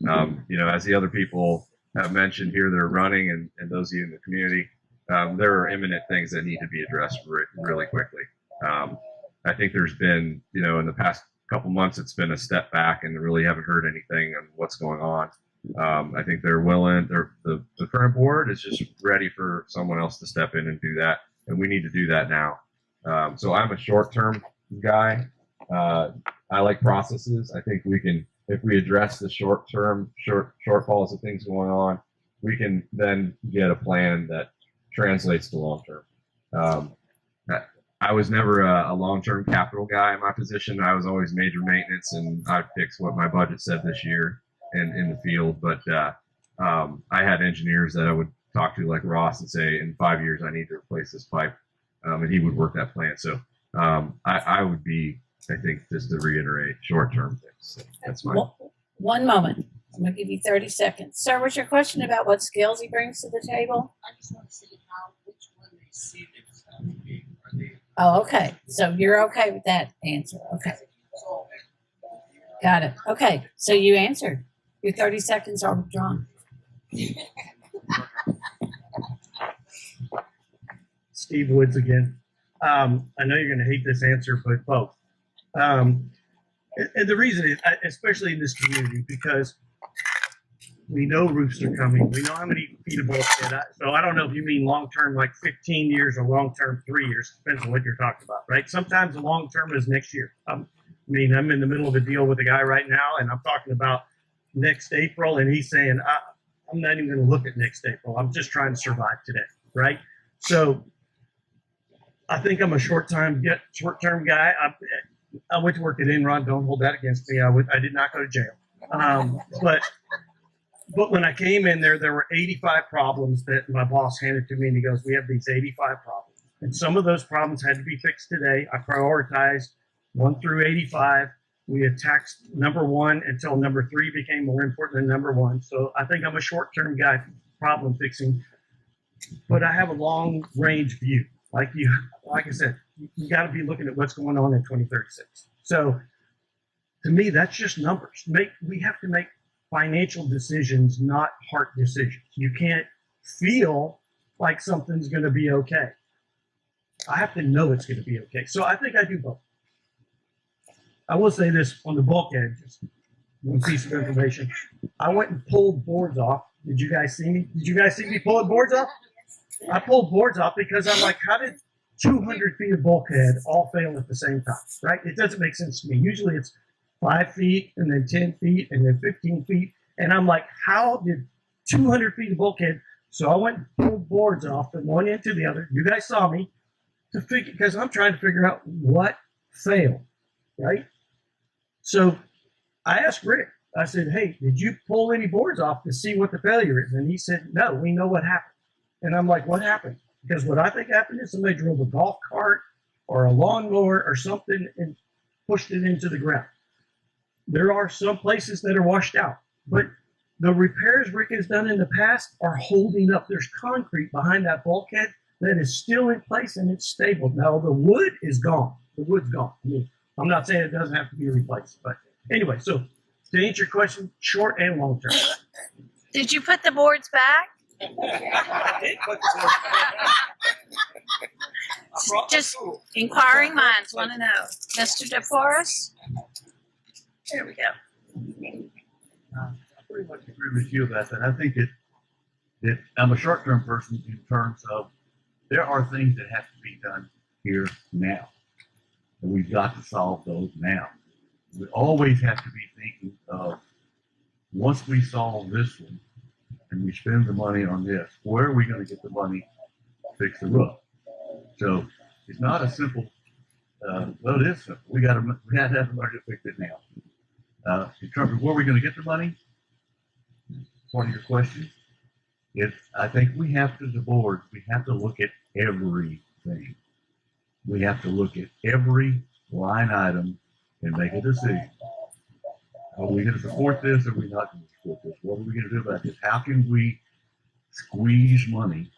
As the other people have mentioned here that are running, and those of you in the community, there are imminent things that need to be addressed really quickly. I think there's been, in the past couple months, it's been a step back, and really haven't heard anything on what's going on. I think they're willing. The current board is just ready for someone else to step in and do that, and we need to do that now. So I'm a short-term guy. I like processes. I think we can, if we address the shortfalls of things going on, we can then get a plan that translates to long-term. I was never a long-term capital guy in my position. I was always major maintenance, and I fixed what my budget said this year in the field. But I had engineers that I would talk to, like Ross, and say, in 5 years, I need to replace this pipe. And he would work that plan. So I would be, I think, just to reiterate, short-term things. So that's my. One moment. I'm going to give you 30 seconds. Sir, was your question about what skills he brings to the table? I just want to see which one they see themselves being. Are they? Oh, okay. So you're okay with that answer. Okay. Got it. Okay. So you answered. Your 30 seconds are withdrawn. Steve Woods again. I know you're going to hate this answer, but both. And the reason is, especially in this community, because we know roofs are coming. We know how many feet of bulkhead. So I don't know if you mean long-term, like 15 years, or long-term 3 years. Depends on what you're talking about, right? Sometimes the long-term is next year. I'm in the middle of a deal with a guy right now, and I'm talking about next April, and he's saying, I'm not even going to look at next April. I'm just trying to survive today, right? So I think I'm a short-term guy. I went to work at Enron. Don't hold that against me. I did not go to jail. But when I came in there were 85 problems that my boss handed to me, and he goes, we have these 85 problems. And some of those problems had to be fixed today. I prioritized 1 through 85. We attacked number 1 until number 3 became more important than number 1. So I think I'm a short-term guy, problem fixing, but I have a long-range view. Like I said, you got to be looking at what's going on in 2036. So to me, that's just numbers. We have to make financial decisions, not heart decisions. You can't feel like something's going to be okay. I have to know it's going to be okay. So I think I do both. I will say this on the bulkhead, just one piece of information. I went and pulled boards off. Did you guys see me? Did you guys see me pulling boards off? I pulled boards off because I'm like, how did 200 feet of bulkhead all fail at the same time, right? It doesn't make sense to me. Usually it's 5 feet and then 10 feet and then 15 feet. And I'm like, how did 200 feet of bulkhead? So I went and pulled boards off from one end to the other. You guys saw me to figure, because I'm trying to figure out what failed, right? So I asked Rick, I said, hey, did you pull any boards off to see what the failure is? And he said, no, we know what happened. And I'm like, what happened? Because what I think happened is somebody drove a golf cart or a lawnmower or something and pushed it into the ground. There are some places that are washed out, but the repairs Rick has done in the past are holding up. There's concrete behind that bulkhead that is still in place and it's stable. Now the wood is gone. The wood's gone. I mean, I'm not saying it doesn't have to be replaced, but anyway, so to answer your question, short and long term. Did you put the boards back? Just inquiring minds want to know. Mr. DeForest? There we go. I pretty much agree with you about that. I think that I'm a short-term person in terms of there are things that have to be done here now. And we've got to solve those now. We always have to be thinking of once we solve this one and we spend the money on this, where are we going to get the money to fix the roof? So it's not a simple, well, it is simple. We have to have the money to fix it now. In terms of where we're going to get the money, part of your question, I think we have to, the board, we have to look at everything. We have to look at every line item and make a decision. Are we going to support this or are we not going to support this? What are we going to do about this? How can we squeeze money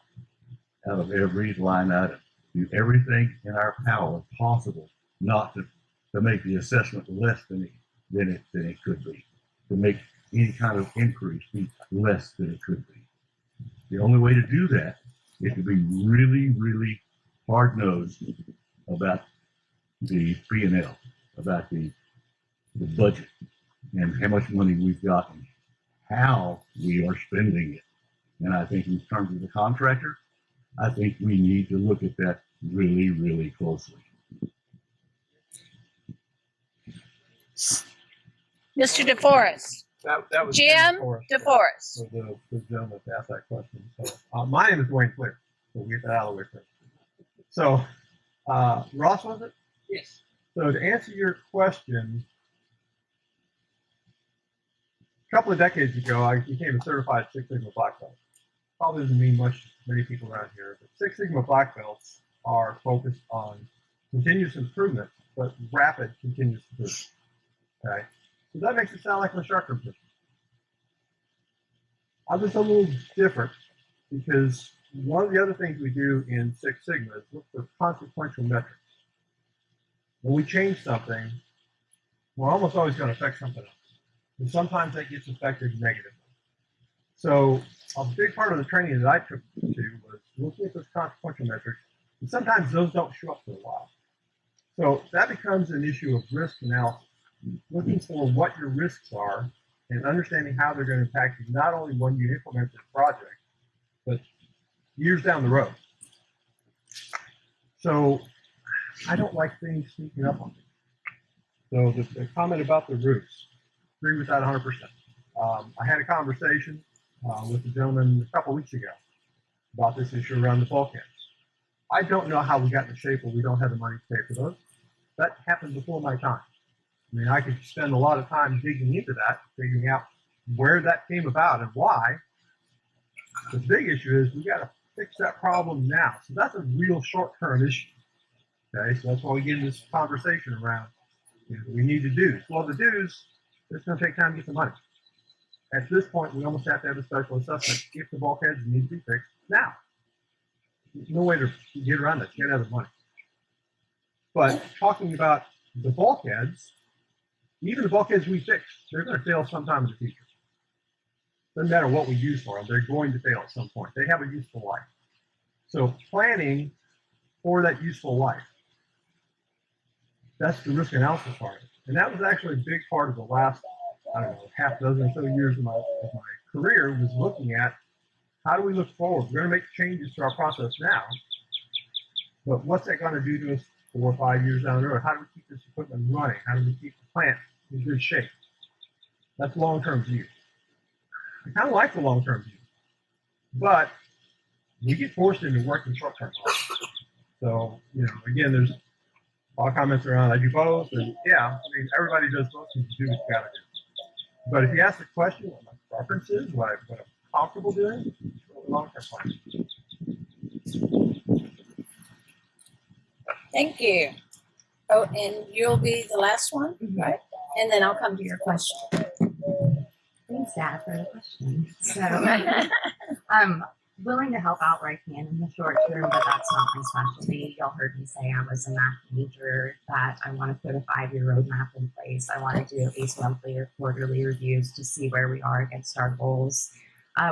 out of every line item? Do everything in our power possible not to make the assessment less than it could be, to make any kind of increase be less than it could be. The only way to do that is to be really, really hard-nosed about the P&L, about the budget, and how much money we've got and how we are spending it. And I think in terms of the contractor, I think we need to look at that really, really closely. Mr. DeForest. That was Jim DeForest. DeForest. So the gentleman that asked that question. So my name is Dwayne Clear. So we get that out of the way first. So Ross, was it? Yes. So to answer your question, a couple of decades ago, I became a certified Six Sigma Black Belt. Probably doesn't mean much to many people around here, but Six Sigma Black Belts are focused on continuous improvement, but rapid continuous improvement. Okay, so that makes it sound like I'm a short-term person. I was a little different because one of the other things we do in Six Sigma is look for consequential metrics. When we change something, we're almost always going to affect something else. And sometimes that gets affected negatively. So a big part of the training that I took to was looking at those consequential metrics, and sometimes those don't show up for a while. So that becomes an issue of risk analysis, looking for what your risks are and understanding how they're going to impact you, not only when you implement the project, but years down the road. So I don't like things sneaking up on me. So the comment about the roofs, agree with that 100%. I had a conversation with a gentleman a couple weeks ago about this issue around the bulkheads. I don't know how we got in the shape where we don't have the money to pay for those. That happened before my time. I mean, I could spend a lot of time digging into that, figuring out where that came about and why. The big issue is we got to fix that problem now. So that's a real short-term issue. Okay, so that's why we get in this conversation around, we need to do. Well, the do's, it's going to take time to get the money. At this point, we almost have to have a special assessment if the bulkheads need to be fixed now. There's no way to get around that. You got to have the money. But talking about the bulkheads, even the bulkheads we fix, they're going to fail sometime in the future. Doesn't matter what we use for them, they're going to fail at some point. They have a useful life. So planning for that useful life, that's the risk analysis part of it. And that was actually a big part of the last, I don't know, half dozen or so years of my career, was looking at how do we look forward? We're going to make changes to our process now, but what's that going to do to us 4 or 5 years down the road? How do we keep this equipment running? How do we keep the plant in good shape? That's long-term view. I kind of like the long-term view, but we get forced into working short-term. So, again, there's a lot of comments around I do both, and yeah, I mean, everybody does both, and you do what you got to do. But if you ask the question, what my preference is, what I'm comfortable doing, it's really long-term planning. Thank you. Oh, and you'll be the last one, right? And then I'll come to your question. Thanks, Dad, for the question. So, I'm willing to help out where I can in the short term, but that's not my specialty. Y'all heard me say I was a math major, that I want to put a 5-year roadmap in place. I want to do at least monthly or quarterly reviews to see where we are against our goals.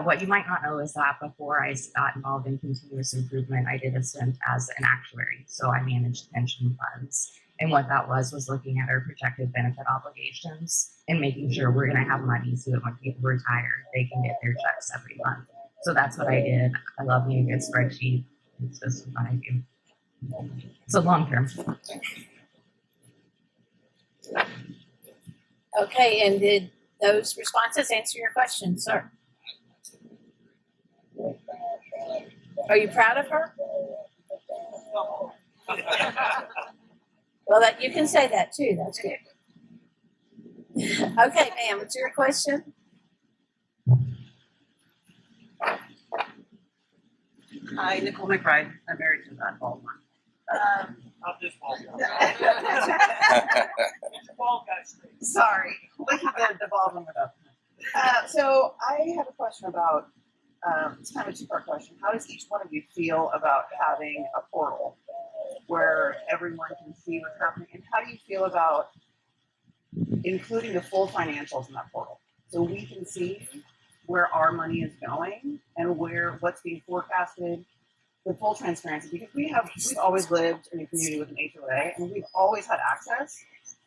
What you might not know is that before I got involved in continuous improvement, I did a stint as an actuary. So I managed pension funds. And what that was looking at our projected benefit obligations and making sure we're going to have money so that when people retire, they can get their checks every month. So that's what I did. I love me a good spreadsheet. It's just what I do. So long term. Okay, and did those responses answer your question, sir? Are you proud of her? Well, that you can say that too. That's good. Okay, ma'am, what's your question? Hi, Nicole McBride. I'm married to that bald one. Not this ball. Sorry, look at the bald one without. So I have a question about. It's kind of a two-part question. How does each one of you feel about having a portal where everyone can see what's happening, and how do you feel about including the full financials in that portal so we can see where our money is going and what's being forecasted, the full transparency, because we've always lived in a community with an HOA and we've always had access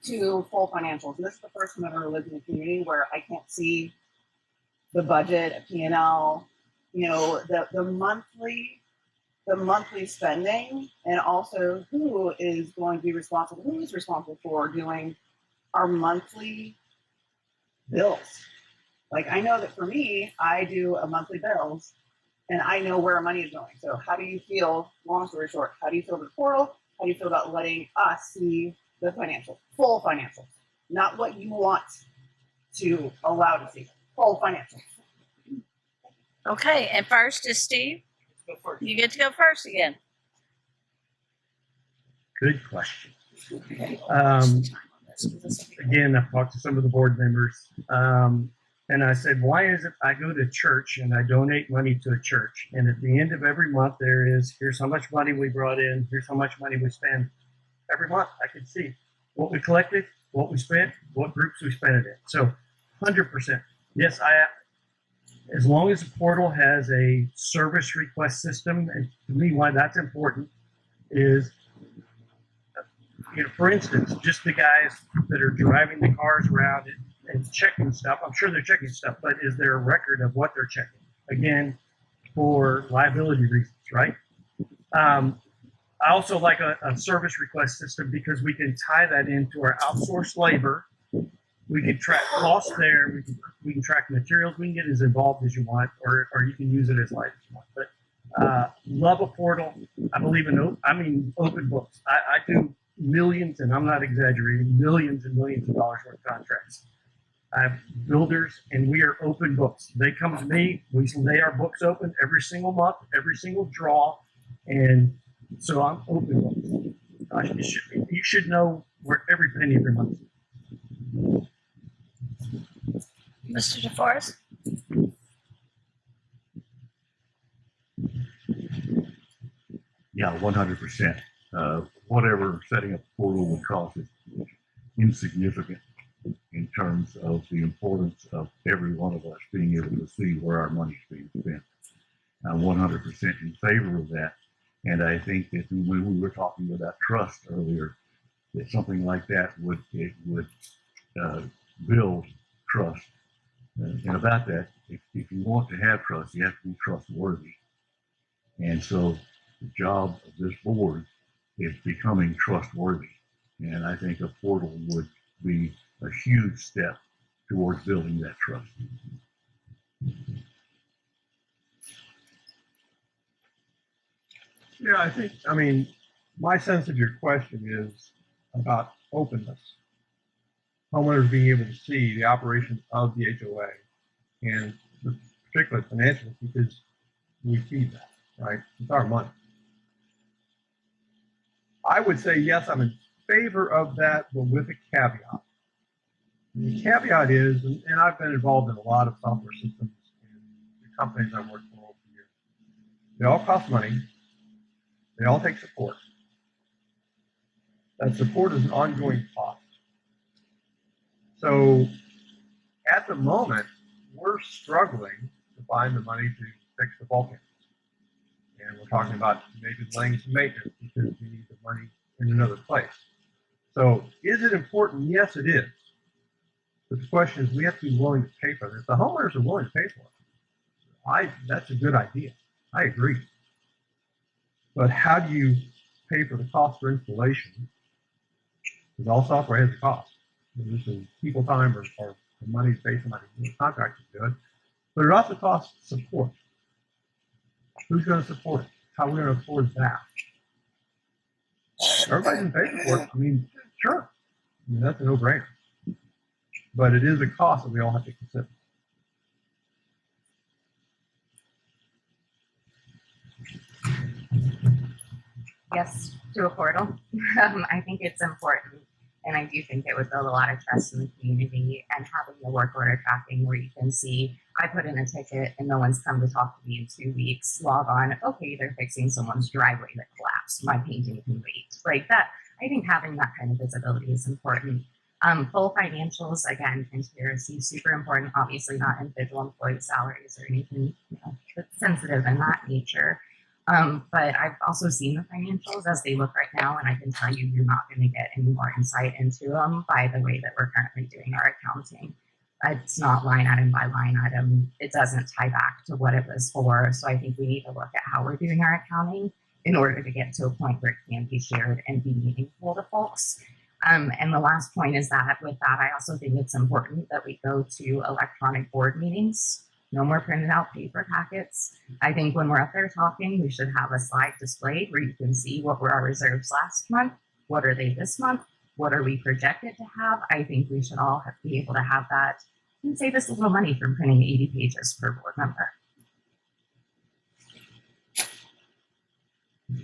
to full financials. And this is the first time I've ever lived in a community where I can't see the budget, a P&L, the monthly spending, and also who is responsible for doing our monthly bills. Like, I know that for me, I do a monthly bills and I know where our money is going. So how do you feel, long story short, how do you feel about the portal? How do you feel about letting us see the financials, full financials, not what you want to allow to see, full financials? Okay, and first is Steve. You get to go first again. Good question. Again, I've talked to some of the board members, and I said, why is it I go to church and I donate money to a church, and at the end of every month here's how much money we brought in, here's how much money we spend. Every month I can see what we collected, what we spent, what groups we spent it in. So 100%. Yes, as long as the portal has a service request system, and to me why that's important is, for instance, just the guys that are driving the cars around and checking stuff. I'm sure they're checking stuff, but is there a record of what they're checking? Again, for liability reasons, right? I also like a service request system because we can tie that into our outsourced labor. We can track costs there. We can track materials. We can get as involved as you want, or you can use it as light as you want. But love a portal. I believe in open books. I do millions, and I'm not exaggerating, millions and millions of dollars worth of contracts. I have builders, and we are open books. They come to me. We lay our books open every single month, every single draw, and so I'm open books. You should know where every penny of your money is. Mr. DeForest? Yeah, 100%. Whatever setting up a portal would cost is insignificant in terms of the importance of every one of us being able to see where our money is being spent. I'm 100% in favor of that. And I think that when we were talking about trust earlier, that something like that would build trust. And about that, if you want to have trust, you have to be trustworthy. And so the job of this board is becoming trustworthy. And I think a portal would be a huge step towards building that trust. Yeah, my sense of your question is about openness. Homeowners being able to see the operations of the HOA and the particular financials, because we feed that, right? It's our money. I would say yes, I'm in favor of that, but with a caveat. And the caveat is, and I've been involved in a lot of software systems in the companies I've worked for over the years. They all cost money. They all take support. That support is an ongoing cost. So at the moment, we're struggling to find the money to fix the bulkhead. And we're talking about maybe laying some maintenance because we need the money in another place. So is it important? Yes, it is. But the question is, we have to be willing to pay for this. The homeowners are willing to pay for it. That's a good idea. I agree. But how do you pay for the cost for installation? Because all software has a cost. There's some people time or money to pay somebody to do a contract to do it. But it also costs support. Who's going to support it? How are we going to afford that? Everybody's in favor for it. I mean, sure. I mean, that's a no-brainer. But it is a cost that we all have to consider. Yes, to a portal. I think it's important. And I do think it would build a lot of trust in the community, and having the work order tracking where you can see, I put in a ticket and no one's come to talk to me in 2 weeks, log on, okay, they're fixing someone's driveway that collapsed, my painting can wait. Like that, I think having that kind of visibility is important. Full financials, again, transparency, super important, obviously not individual employee salaries or anything that's sensitive in that nature. But I've also seen the financials as they look right now, and I can tell you, you're not going to get any more insight into them by the way that we're currently doing our accounting. It's not line item by line item. It doesn't tie back to what it was for. So I think we need to look at how we're doing our accounting in order to get to a point where it can be shared and be meaningful to folks. And the last point is that with that, I also think it's important that we go to electronic board meetings. No more printed out paper packets. I think when we're up there talking, we should have a slide displayed where you can see what were our reserves last month, what are they this month, what are we projected to have. I think we should all be able to have that and save us a little money from printing 80 pages per board member.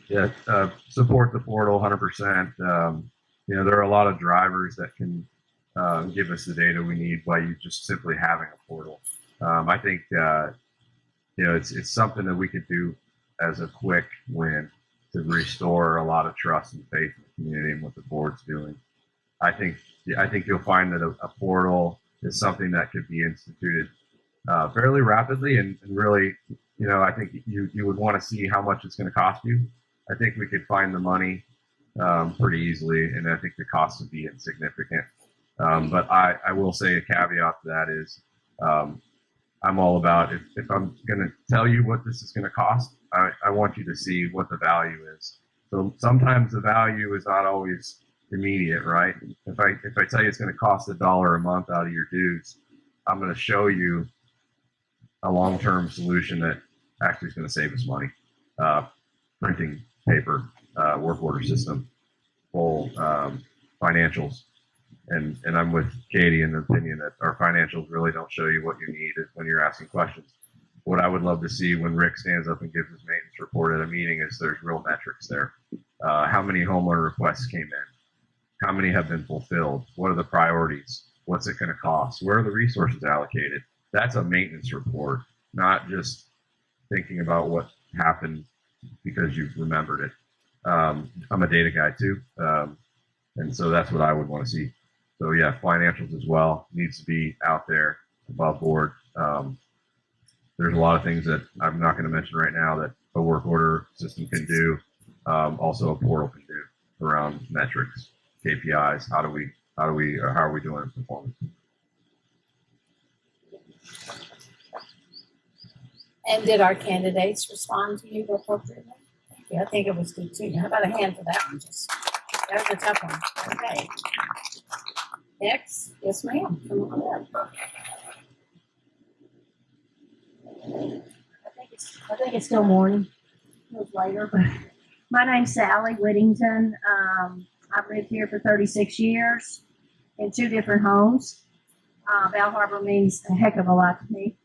Yeah, support the portal 100%. There are a lot of drivers that can give us the data we need by you just simply having a portal. I think it's something that we could do as a quick win to restore a lot of trust and faith in the community and what the board's doing. I think you'll find that a portal is something that could be instituted fairly rapidly, and really, I think you would want to see how much it's going to cost you. I think we could find the money pretty easily, and I think the cost would be insignificant. But I will say a caveat to that is I'm all about if I'm going to tell you what this is going to cost, I want you to see what the value is. So sometimes the value is not always immediate, right? If I tell you it's going to cost $1 a month out of your dues, I'm going to show you a long-term solution that actually is going to save us money. Printing paper, work order system, full financials. And I'm with Katie in the opinion that our financials really don't show you what you need when you're asking questions. What I would love to see when Rick stands up and gives his maintenance report at a meeting is there's real metrics there. How many homeowner requests came in? How many have been fulfilled? What are the priorities? What's it going to cost? Where are the resources allocated? That's a maintenance report, not just thinking about what happened because you've remembered it. I'm a data guy too. And so that's what I would want to see. So yeah, financials as well needs to be out there above board. There's a lot of things that I'm not going to mention right now that a work order system can do. Also a portal can do around metrics, KPIs. How are we doing in performance? And did our candidates respond to you appropriately? Yeah, I think it was good too. How about a hand for that one? That was a tough one. Okay. Next, yes, ma'am. Come on up. I think it's still morning. It was later, but my name's Sally Whittington. I've lived here for 36 years in 2 different homes. Bal Harbour means a heck of a lot to me.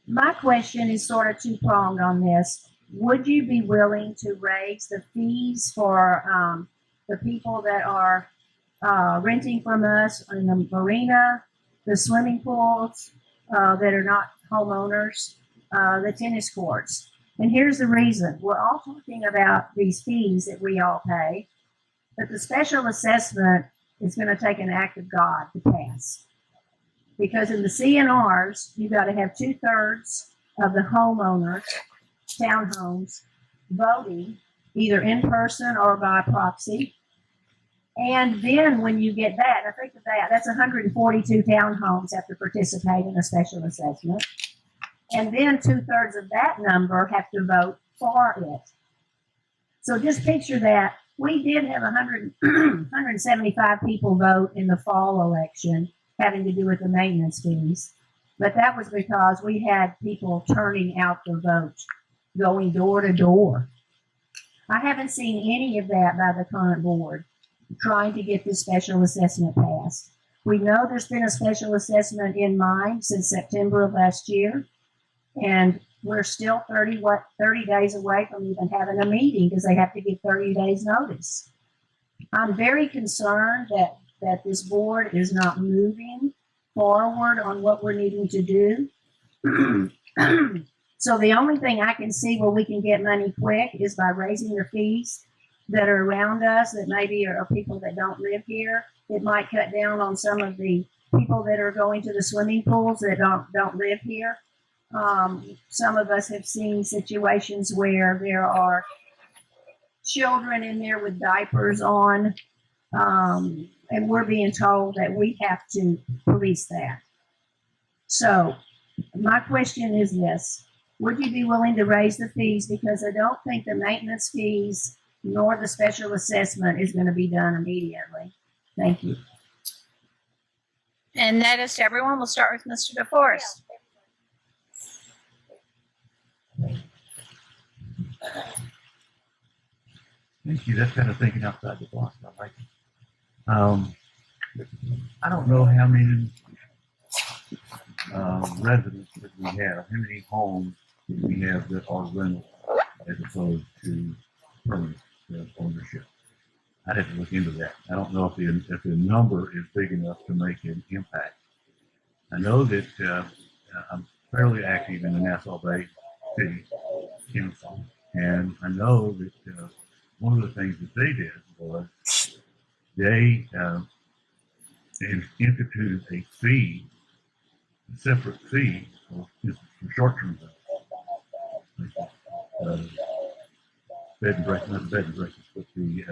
My question is sort of two-pronged on this. would you be willing to raise the fees for the people that are renting from us in the marina, the swimming pools that are not homeowners, the tennis courts? And here's the reason. We're all talking about these fees that we all pay, but the special assessment is going to take an act of God to pass. Because in the CNRs, you've got to have 2/3 of the homeowners, townhomes, voting either in person or by proxy. And then when you get that, I think that's 142 townhomes have to participate in a special assessment. And then 2/3 of that number have to vote for it. So just picture that. We did have 175 people vote in the fall election having to do with the maintenance fees. But that was because we had people turning out the vote, going door to door. I haven't seen any of that by the current board trying to get this special assessment passed. We know there's been a special assessment in mind since September of last year, and we're still 30 days away from even having a meeting because they have to give 30 days notice. I'm very concerned that this board is not moving forward on what we're needing to do. So the only thing I can see where we can get money quick is by raising the fees that are around us that maybe are people that don't live here. It might cut down on some of the people that are going to the swimming pools that don't live here. Some of us have seen situations where there are children in there with diapers on, and we're being told that we have to police that. So my question is this: would you be willing to raise the fees? Because I don't think the maintenance fees nor the special assessment is going to be done immediately. Thank you. And that is to everyone. We'll start with Mr. DeForest. Thank you. That's kind of thinking outside the box. I like it. I don't know how many residents that we have, how many homes that we have that are rental as opposed to permanent ownership. I'd have to look into that. I don't know if the number is big enough to make an impact. I know that I'm fairly active in the Nassau Bay City Council, and I know that one of the things that they did was they instituted a fee, a separate fee for short-term rentals. Bed and breakfast, not the bed and breakfast, but the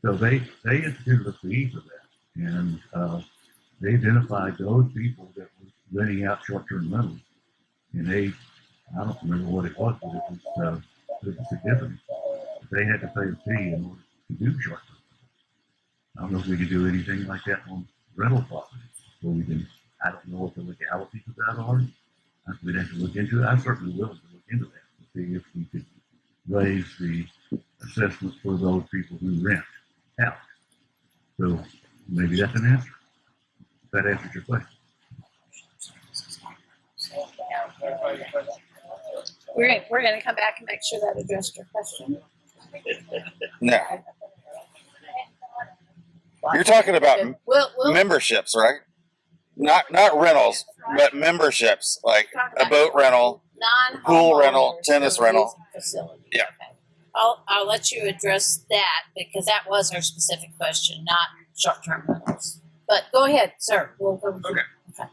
so they instituted a fee for that, and they identified those people that were renting out short-term rentals, and I don't remember what it was, but it was significant. They had to pay a fee in order to do short-term. I don't know if we could do anything like that on rental property, where we can. I don't know what the legalities of that are. We'd have to look into it. I'm certainly willing to look into that to see if we could raise the assessment for those people who rent out. So maybe that's an answer. If that answers your question. We're going to come back and make sure that addressed your question. No. You're talking about We'll memberships, right? Not rentals, but memberships, like a boat rental, pool rental, tennis rental. Facility. Yeah. Okay. I'll let you address that because that was her specific question, not short-term rentals. But go ahead, sir. We'll go. Okay.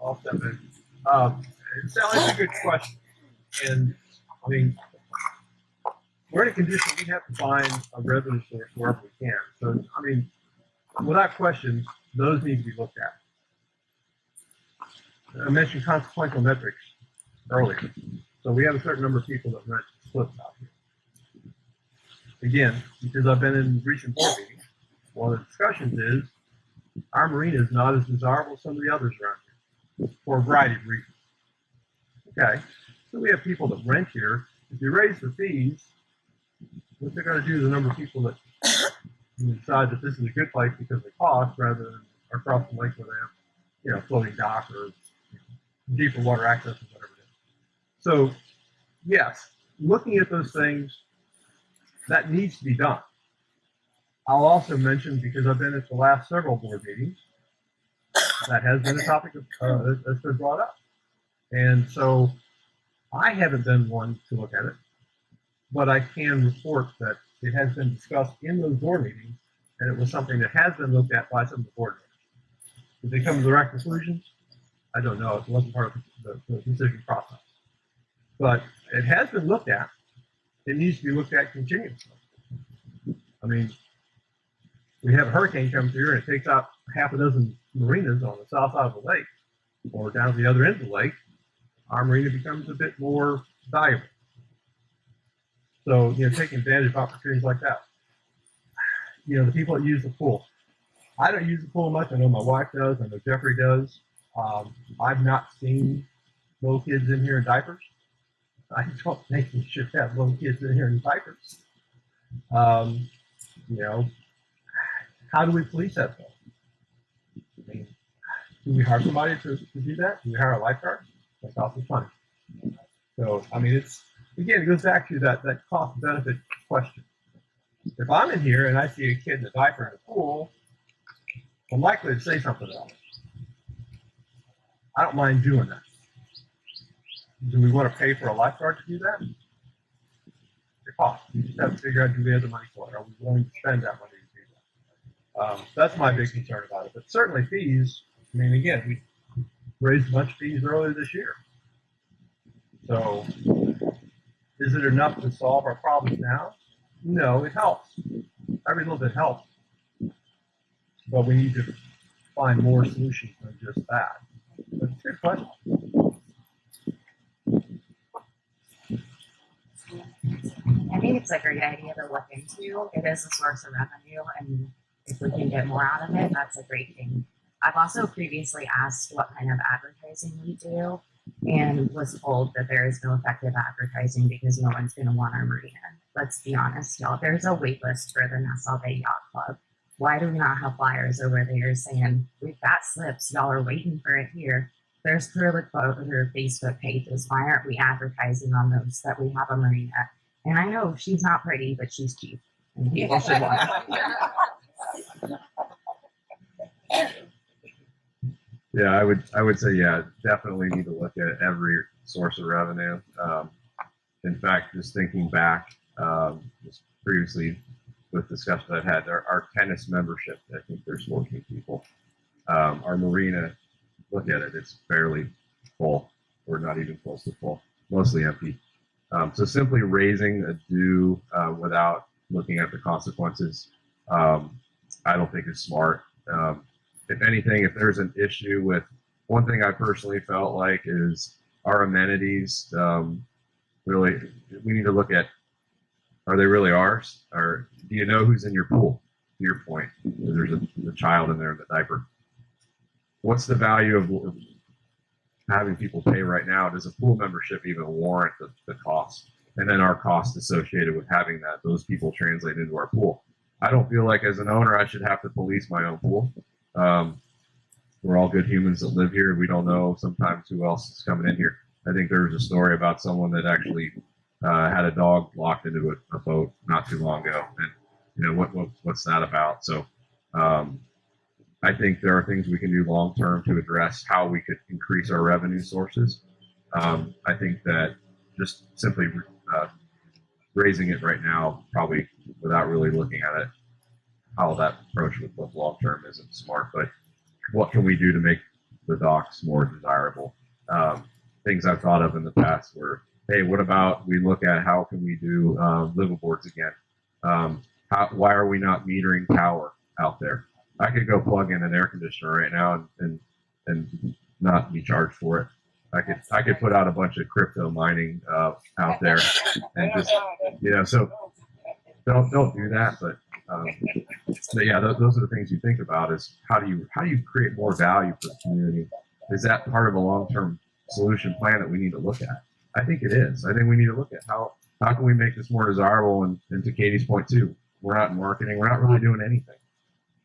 I'll step in. That's a good question. And I mean, we're in a condition we have to find a revenue source wherever we can. So, I mean, without question, those need to be looked at. I mentioned consequential metrics earlier. So we have a certain number of people that rent splits out here. Again, because I've been in recent board meetings, one of the discussions is our marina is not as desirable as some of the others around here for a variety of reasons. Okay, so we have people that rent here. If you raise the fees, what they're going to do to the number of people that decide that this is a good place because of the cost rather than across the lake where they have, floating dock or deeper water access or whatever it is. So yes, looking at those things, that needs to be done. I'll also mention, because I've been at the last several board meetings, that has been a topic that's been brought up. And so I haven't been one to look at it, but I can report that it has been discussed in those board meetings, and it was something that has been looked at by some of the board members. Did they come to the right conclusions? I don't know. It wasn't part of the decision process. But it has been looked at. It needs to be looked at continuously. I mean, we have a hurricane come through and it takes out half a dozen marinas on the south side of the lake or down to the other end of the lake. Our marina becomes a bit more valuable. So, taking advantage of opportunities like that. The people that use the pool. I don't use the pool much. I know my wife does. I know Jeffrey does. I've not seen little kids in here in diapers. I don't think we should have little kids in here in diapers. How do we police that though? I mean, do we hire somebody to do that? Do we hire a lifeguard? That costs us money. So, I mean, it goes back to that cost benefit question. If I'm in here and I see a kid in a diaper in a pool, I'm likely to say something about it. I don't mind doing that. Do we want to pay for a lifeguard to do that? It costs. We just have to figure out, do we have the money for it? Are we willing to spend that money to do that? That's my big concern about it. But certainly fees, I mean, again, we raised a bunch of fees earlier this year. So is it enough to solve our problems now? No, it helps. Every little bit helps. But we need to find more solutions than just that. But it's a good question. I think it's a great idea to look into. It is a source of revenue, and if we can get more out of it, that's a great thing. I've also previously asked what kind of advertising we do, and was told that there is no effective advertising because no one's going to want our marina. Let's be honest, y'all. There's a wait list for the Nassau Bay Yacht Club. Why do we not have flyers over there saying we've got slips? Y'all are waiting for it here. There's clearly other Facebook pages. Why aren't we advertising on those that we have a marina? And I know she's not pretty, but she's cheap. And people should want her. Yeah, I would say, yeah, definitely need to look at every source of revenue. In fact, just thinking back, just previously with discussions I've had, our tennis membership, I think there's 14 people. Our marina, look at it, it's barely full, or not even close to full, mostly empty. So simply raising a due without looking at the consequences, I don't think is smart. If anything, if there's an issue with, one thing I personally felt like is our amenities, really, we need to look at, are they really ours? Or do you know who's in your pool? To your point, there's a child in there in the diaper. What's the value of having people pay right now? Does a pool membership even warrant the cost? And then our cost associated with having those people translate into our pool. I don't feel like as an owner I should have to police my own pool. We're all good humans that live here. We don't know sometimes who else is coming in here. I think there was a story about someone that actually had a dog locked into a boat not too long ago. And what's that about? So I think there are things we can do long term to address how we could increase our revenue sources. I think that just simply raising it right now, probably without really looking at it, how that approach would look long term isn't smart. But what can we do to make the docks more desirable? Things I've thought of in the past were, hey, what about we look at how can we do liveaboards again? Why are we not metering power out there? I could go plug in an air conditioner right now and not be charged for it. I could put out a bunch of crypto mining out there and just so don't do that. But yeah, those are the things you think about is how do you create more value for the community? Is that part of a long-term solution plan that we need to look at? I think it is. I think we need to look at how can we make this more desirable, and to Katie's point too, we're not in marketing, we're not really doing anything.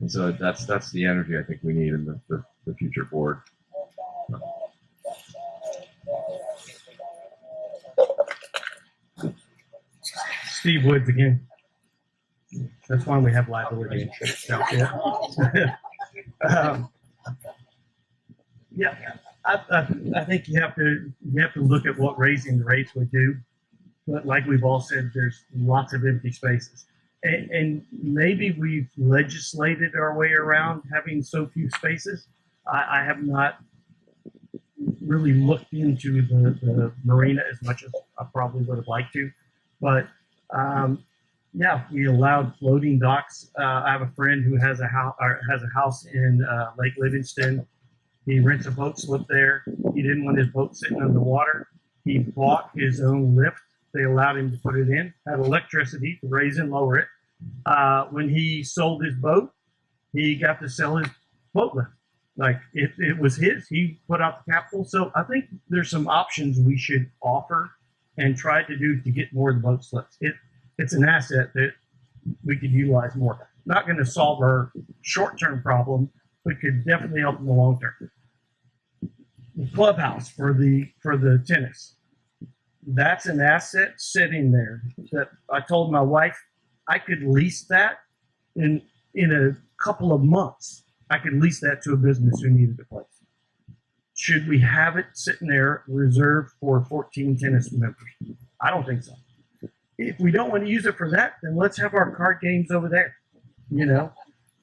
And so that's the energy I think we need in the future board. Steve Woods again. That's why we have liability insurance out there. Yeah, I think you have to look at what raising the rates would do. But like we've all said, there's lots of empty spaces. And maybe we've legislated our way around having so few spaces. I have not really looked into the marina as much as I probably would have liked to. But yeah, we allowed floating docks. I have a friend who has a house in Lake Livingston. He rents a boat slip there. He didn't want his boat sitting on the water. He bought his own lift. They allowed him to put it in, had electricity to raise and lower it. When he sold his boat, he got to sell his boat lift. Like it was his, he put out the capital. So I think there's some options we should offer and try to do to get more of the boat slips. It's an asset that we could utilize more. Not going to solve our short-term problem, but could definitely help in the long term. The clubhouse for the tennis. That's an asset sitting there that I told my wife I could lease that in a couple of months. I could lease that to a business who needed a place. Should we have it sitting there reserved for 14 tennis members? I don't think so. If we don't want to use it for that, then let's have our card games over there, you know?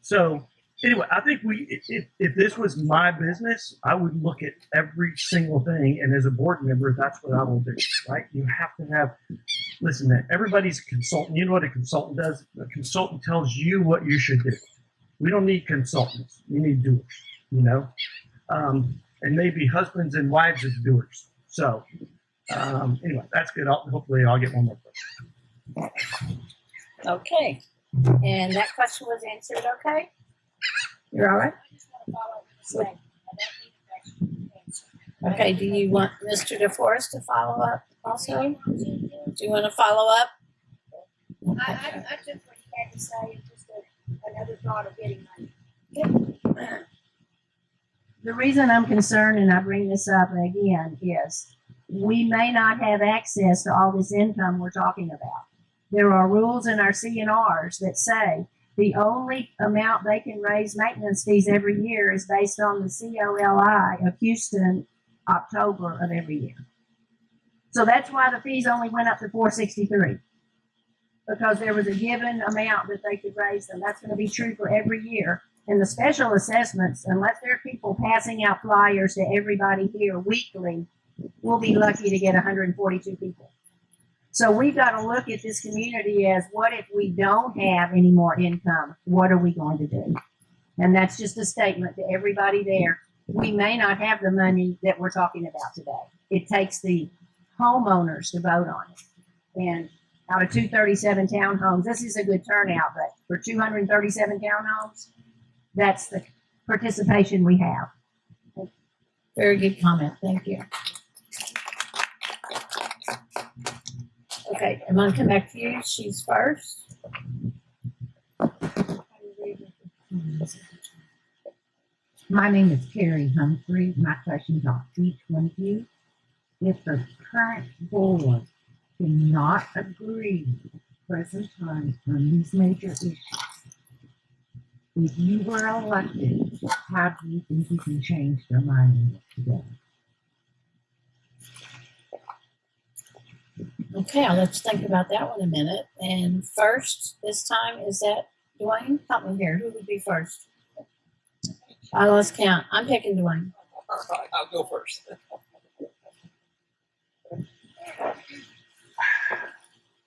So anyway, I think if this was my business, I would look at every single thing. And as a board member, that's what I will do, right? You have to have, listen, man, everybody's a consultant. You know what a consultant does? A consultant tells you what you should do. We don't need consultants. We need doers, you know? And maybe husbands and wives as doers. So anyway, that's good. Hopefully I'll get one more question. Okay. And that question was answered okay? You're all right? Okay, do you want Mr. DeForest to follow up also? Do you want to follow up? I just what you had to say. It's just another thought of getting money. The reason I'm concerned, and I bring this up again, is we may not have access to all this income we're talking about. There are rules in our CNRs that say the only amount they can raise maintenance fees every year is based on the COLI of Houston, October of every year. So that's why the fees only went up to $463, because there was a given amount that they could raise them. That's going to be true for every year. And the special assessments, unless there are people passing out flyers to everybody here weekly, we'll be lucky to get 142 people. So we've got to look at this community as, what if we don't have any more income? What are we going to do? And that's just a statement to everybody there. We may not have the money that we're talking about today. It takes the homeowners to vote on it. And out of 237 townhomes, this is a good turnout, but for 237 townhomes, that's the participation we have. Very good comment. Thank you. Okay, I'm going to come back to you. She's first. My name is Carrie Humphrey. My question to each one of you. If the current board cannot agree at the present time on these major issues, if you were elected, how do you think you can change their mind today? Okay, let's think about that one a minute. And first, this time, is that Dwayne? Help me here. Who would be first? Let's count. I'm picking Dwayne. I'll go first.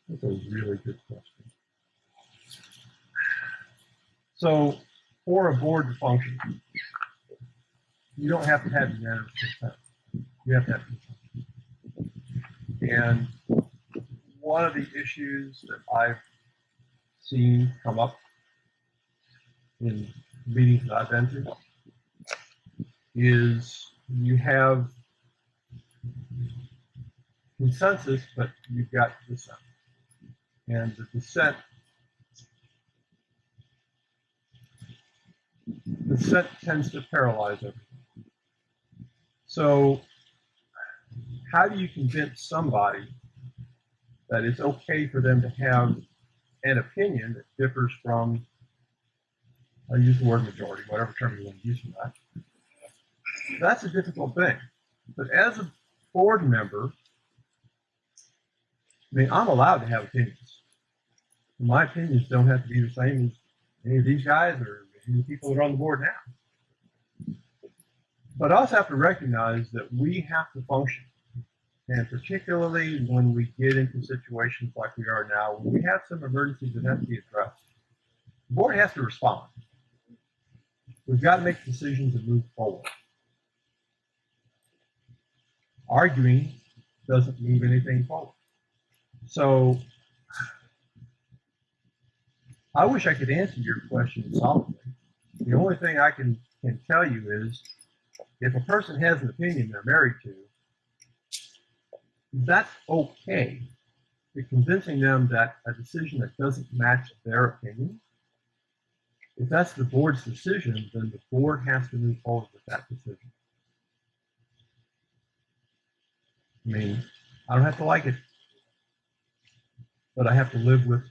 That's a really good question. So, for a board to function, you don't have to have unanimous consent. You have to have consent. And one of the issues that I've seen come up in meetings that I've been to is you have consensus, but you've got dissent. And the dissent tends to paralyze everything. So how do you convince somebody that it's okay for them to have an opinion that differs from, I use the word majority, whatever term you want to use for that. That's a difficult thing. But as a board member, I mean, I'm allowed to have opinions. My opinions don't have to be the same as any of these guys or any of the people that are on the board now. But I also have to recognize that we have to function. And particularly when we get into situations like we are now, when we have some emergencies that have to be addressed, the board has to respond. We've got to make decisions and move forward. Arguing doesn't move anything forward. So I wish I could answer your question solidly. The only thing I can tell you is if a person has an opinion they're married to, that's okay. But convincing them that a decision that doesn't match their opinion, if that's the board's decision, then the board has to move forward with that decision. I mean, I don't have to like it, but I have to live with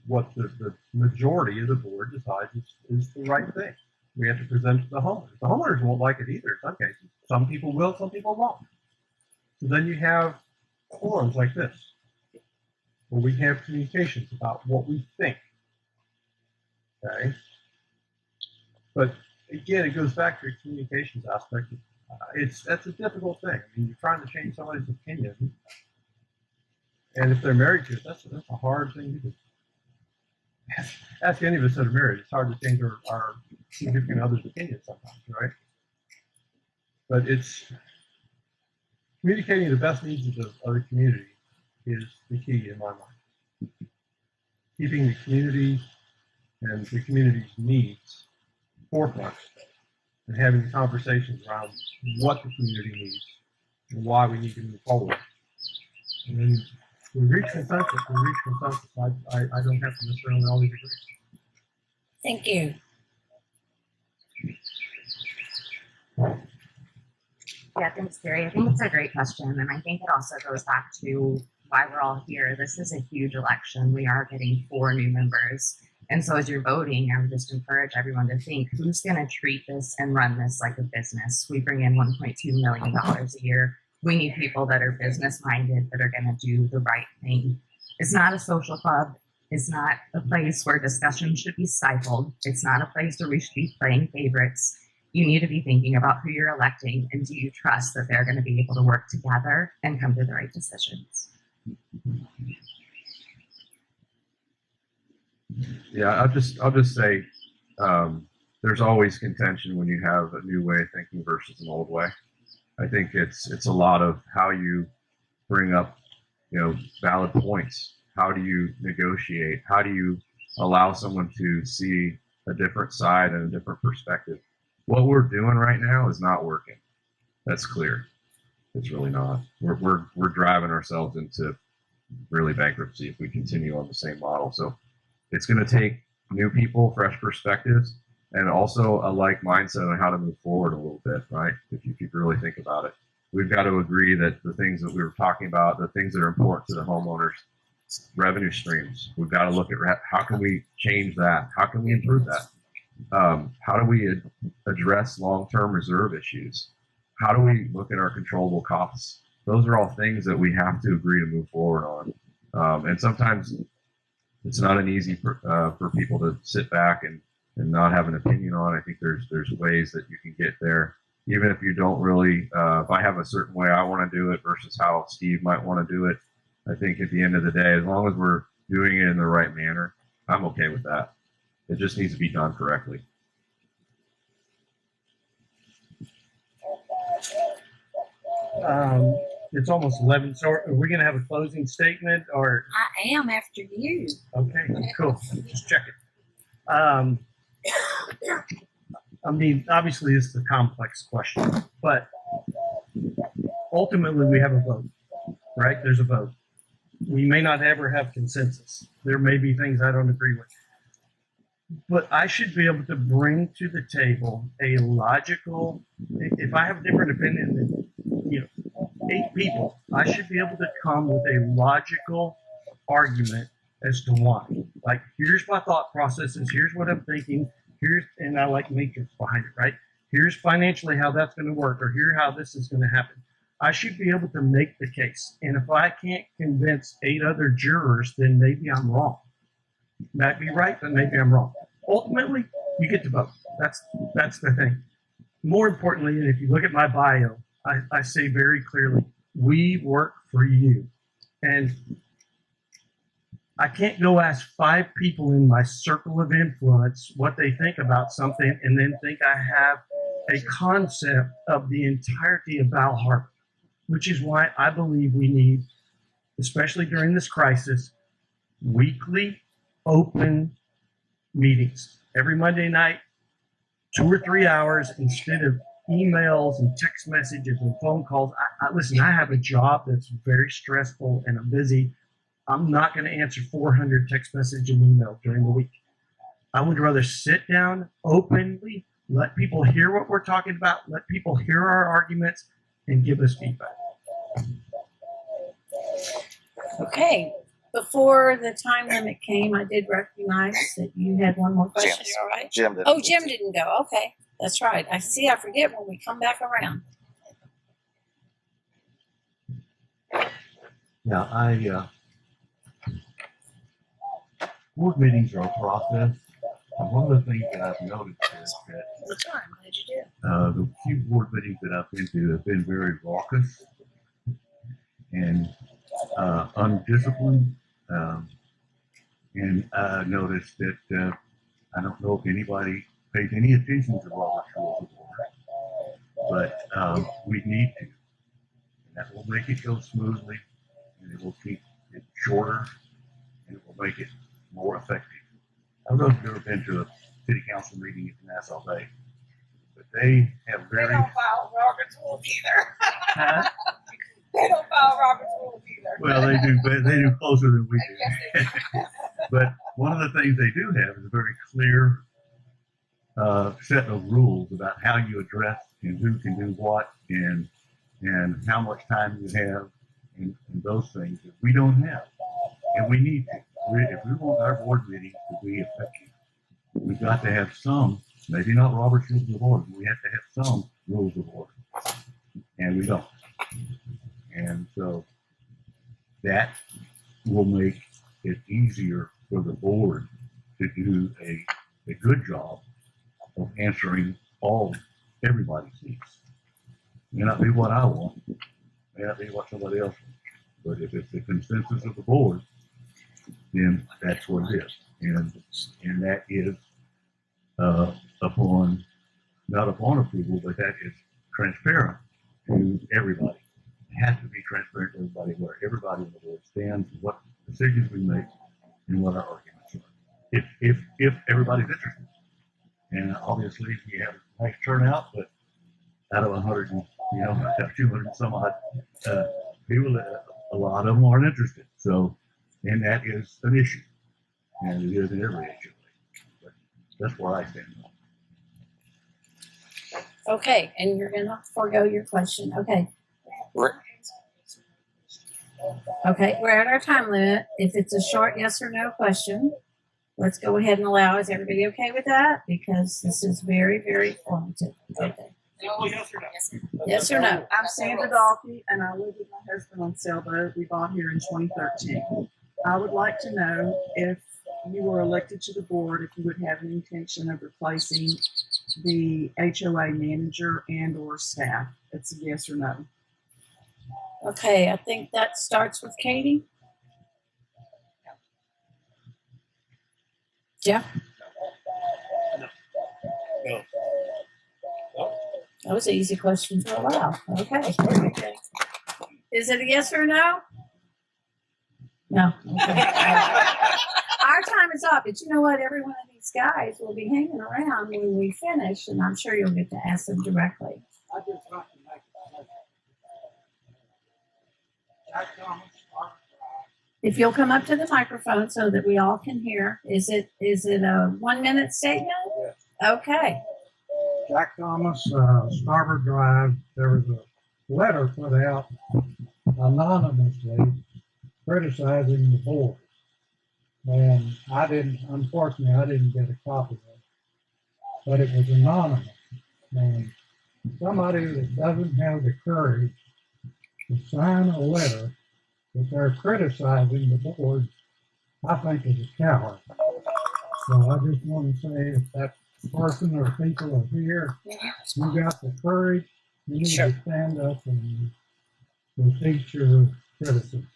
what the majority of the board decides is the right thing. We have to present it to the homeowners. The homeowners won't like it either in some cases. Some people will, some people won't. So then you have forums like this, where we have communications about what we think. Okay? But again, it goes back to the communications aspect. That's a difficult thing. I mean, you're trying to change somebody's opinion, and if they're married to it, that's a hard thing to do. Ask any of us that are married. It's hard to change our significant other's opinion sometimes, right? But it's communicating the best needs of the community is the key in my mind. Keeping the community and the community's needs forefront and having conversations around what the community needs and why we need to move forward. And then we reach consensus. I don't have to necessarily always agree. Thank you. Yeah, thanks, Gary. I think it's a great question. And I think it also goes back to why we're all here. This is a huge election. We are getting 4 new members. And so as you're voting, I would just encourage everyone to think, who's going to treat this and run this like a business? We bring in $1.2 million a year. We need people that are business minded, that are going to do the right thing. It's not a social club. It's not a place where discussion should be stifled. It's not a place where we should be playing favorites. You need to be thinking about who you're electing, and do you trust that they're going to be able to work together and come to the right decisions? Yeah, I'll just say there's always contention when you have a new way of thinking versus an old way. I think it's a lot of how you bring up, valid points. How do you negotiate? How do you allow someone to see a different side and a different perspective? What we're doing right now is not working. That's clear. It's really not. We're driving ourselves into really bankruptcy if we continue on the same model. So it's going to take new people, fresh perspectives, and also a like mindset on how to move forward a little bit, right? If you really think about it, we've got to agree that the things that we were talking about, the things that are important to the homeowners, revenue streams, we've got to look at how can we change that? How can we improve that? How do we address long-term reserve issues? How do we look at our controllable costs? Those are all things that we have to agree to move forward on. And sometimes it's not an easy for people to sit back and not have an opinion on. I think there's ways that you can get there, even if you don't really, if I have a certain way I want to do it versus how Steve might want to do it. I think at the end of the day, as long as we're doing it in the right manner, I'm okay with that. It just needs to be done correctly. It's almost 11. So are we going to have a closing statement or? I am after you. Okay, cool. Just check it. I mean, obviously this is a complex question, but ultimately we have a vote, right? There's a vote. We may not ever have consensus. There may be things I don't agree with. But I should be able to bring to the table a logical, if I have a different opinion than 8 people, I should be able to come with a logical argument as to why. Like, here's my thought processes. Here's what I'm thinking. And I like matrix behind it, right? Here's financially how that's going to work, or here how this is going to happen. I should be able to make the case. And if I can't convince 8 other jurors, then maybe I'm wrong. Might be right, but maybe I'm wrong. Ultimately, you get to vote. That's the thing. More importantly, and if you look at my bio, I say very clearly, we work for you. And I can't go ask 5 people in my circle of influence what they think about something and then think I have a concept of the entirety of Bal Harbour, which is why I believe we need, especially during this crisis, weekly open meetings. Every Monday night, 2 or 3 hours instead of emails and text messages and phone calls. Listen, I have a job that's very stressful and I'm busy. I'm not going to answer 400 text messages and emails during the week. I would rather sit down openly, let people hear what we're talking about, let people hear our arguments, and give us feedback. Okay. Before the time limit came, I did recognize that you had one more question. Jim's. All right. Jim didn't. Oh, Jim didn't go. Okay. That's right. I forget when we come back around. Now, board meetings are a process. And one of the things that I've noticed is that That's all right. I'm glad you did. the few board meetings that I've been to have been very raucous and undisciplined. And I noticed that I don't know if anybody pays any attention to Robert's Rules of Order, but we need to. And that will make it go smoothly, and it will keep it shorter, and it will make it more effective. I don't know if you've ever been to a city council meeting in Nassau Bay, but they have very. They don't follow Robert's rules either. Huh? They don't follow Robert's rules either. Well, they do, but they do closer than we Yes, do. they do. But one of the things they do have is a very clear set of rules about how you address and who can do what and how much time you have and those things that we don't have. And we need to. If we want our board meetings to be effective, we've got to have some, maybe not Robert's Rules of Order, but we have to have some rules of order. And we don't. And so that will make it easier for the board to do a good job of answering everybody's needs. May not be what I want, may not be what somebody else wants, but if it's the consensus of the board, then that's what it is. And that is not upon approval, but that is transparent to everybody. It has to be transparent to everybody, where everybody in the board stands, what decisions we make, and what our arguments are. If everybody's interested. And obviously we have a nice turnout, but out of 100, 200 and some odd people, a lot of them aren't interested. So, and that is an issue. And it is in every HOA. But that's where I stand. Okay. And you're going to forego your question. Okay. Okay. We're at our time limit. If it's a short yes or no question, let's go ahead and allow. Is everybody okay with that? Because this is very, very formative. Okay. Yes or no? Yes or no? I'm Sandra Dalkey, and I live with my husband on Sailboat. We bought here in 2013. I would like to know, if you were elected to the board, if you would have an intention of replacing the HOA manager and or staff. It's a yes or no. Okay. I think that starts with Katie. Jeff? No. That was an easy question to allow. Okay. Is it a yes or no? No. Okay. Our time is up, but you know what? Every one of these guys will be hanging around when we finish, and I'm sure you'll get to ask them directly. I just want to make a motion. Jack Thomas, If you'll come up to the microphone so that we all can hear. Is it a 1 minute statement? Yes. Okay. Jack Thomas, Starboard Drive, there was a letter put out anonymously criticizing the board. And unfortunately, I didn't get a copy of it, but it was anonymous. And somebody that doesn't have the courage to sign a letter that they're criticizing the board, I think is a coward. So I just want to say if that person or people are here, you got the courage, you need to stand up and repeat your criticism.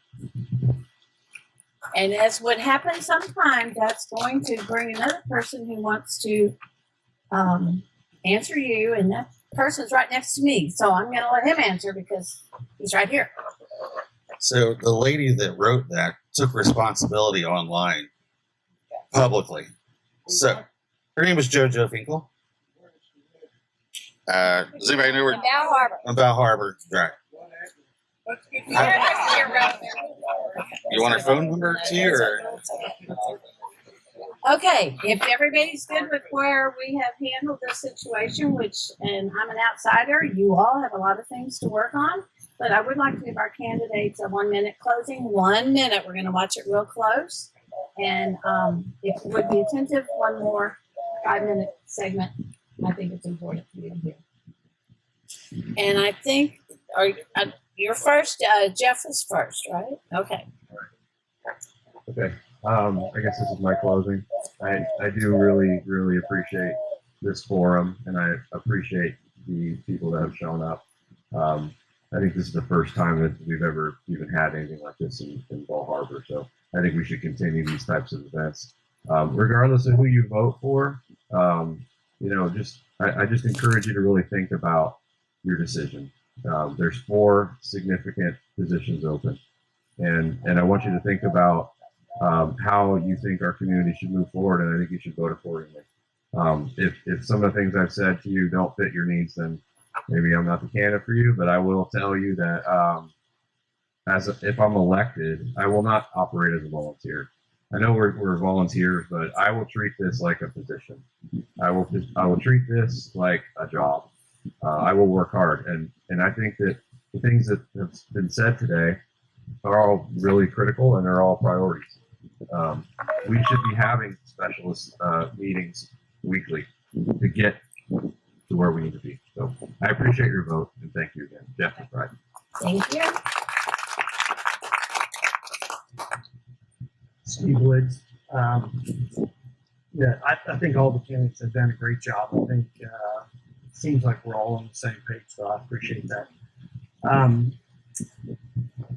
And as would happen sometimes, that's going to bring another person who wants to answer you, and that person's right next to me. So I'm going to let him answer because he's right here. So the lady that wrote that took responsibility online publicly. So her name was JoJo Finkel. Does anybody know where? Bal Harbour. Bal Harbour, right. You want her phone number too, or? Okay, if everybody's good with where we have handled this situation, and I'm an outsider, you all have a lot of things to work on, but I would like to give our candidates a 1 minute closing. 1 minute, we're going to watch it real close. And if you would be attentive, one more 5 minute segment. I think it's important for you to hear. And I think, you're first, Jeff is first, right? Okay. Okay. I guess this is my closing. I do really, really appreciate this forum, and I appreciate the people that have shown up. I think this is the first time that we've ever even had anything like this in Bal Harbour, so I think we should continue these types of events. Regardless of who you vote for, I just encourage you to really think about your decision. There's 4 significant positions open, and I want you to think about how you think our community should move forward, and I think you should vote accordingly. If some of the things I've said to you don't fit your needs, then maybe I'm not the candidate for you, but I will tell you that if I'm elected, I will not operate as a volunteer. I know we're volunteers, but I will treat this like a position. I will treat this like a job. I will work hard, and I think that the things that have been said today are all really critical and are all priorities. We should be having specialist meetings weekly to get to where we need to be. So I appreciate your vote, and thank you again. Jeff is right. Thank you. Steve Woods. Yeah, I think all the candidates have done a great job. I think it seems like we're all on the same page, so I appreciate that.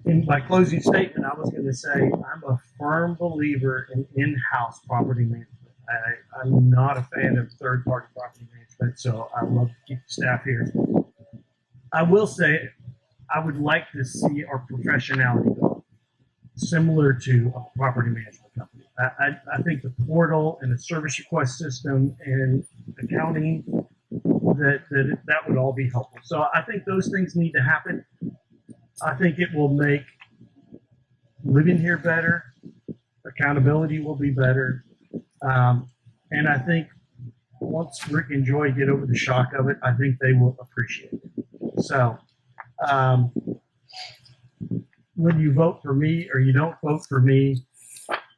In my closing statement, I was going to say I'm a firm believer in in-house property management. I'm not a fan of third-party property management, so I love to keep the staff here. I will say I would like to see our professionality go similar to a property management company. I think the portal and the service request system and accounting, that would all be helpful. So I think those things need to happen. I think it will make living here better. Accountability will be better. And I think once Rick and Joy get over the shock of it, I think they will appreciate it. So when you vote for me or you don't vote for me,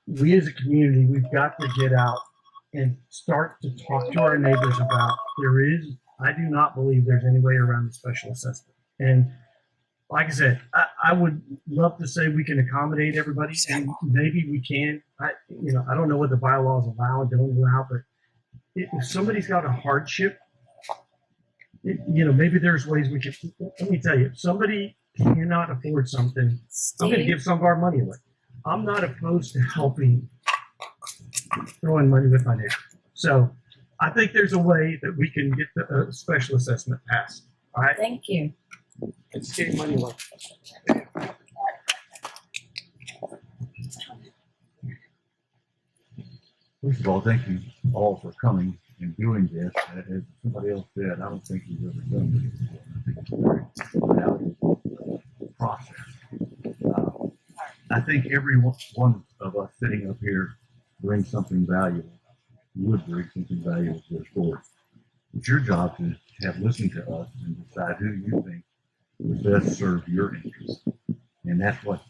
we as a community, we've got to get out and start to talk to our neighbors about I do not believe there's any way around the special assessment. And like I said, I would love to say we can accommodate everybody, and maybe we can. I don't know what the bylaws allow and don't allow, but if somebody's got a hardship, maybe there's ways we can. Let me tell you, if somebody cannot afford something, I'm going to give some of our money away. I'm not opposed to helping, throwing money with my neighbor. So I think there's a way that we can get the special assessment passed. All right. Thank you. It's getting money away. First of all, thank you all for coming and doing this. As somebody else said, I don't think we've ever done this before. I think it's a very valuable process. I think every one of us sitting up here brings something valuable, would bring something valuable to this board. It's your job to have listened to us and decide who you think would best serve your interests. And that's what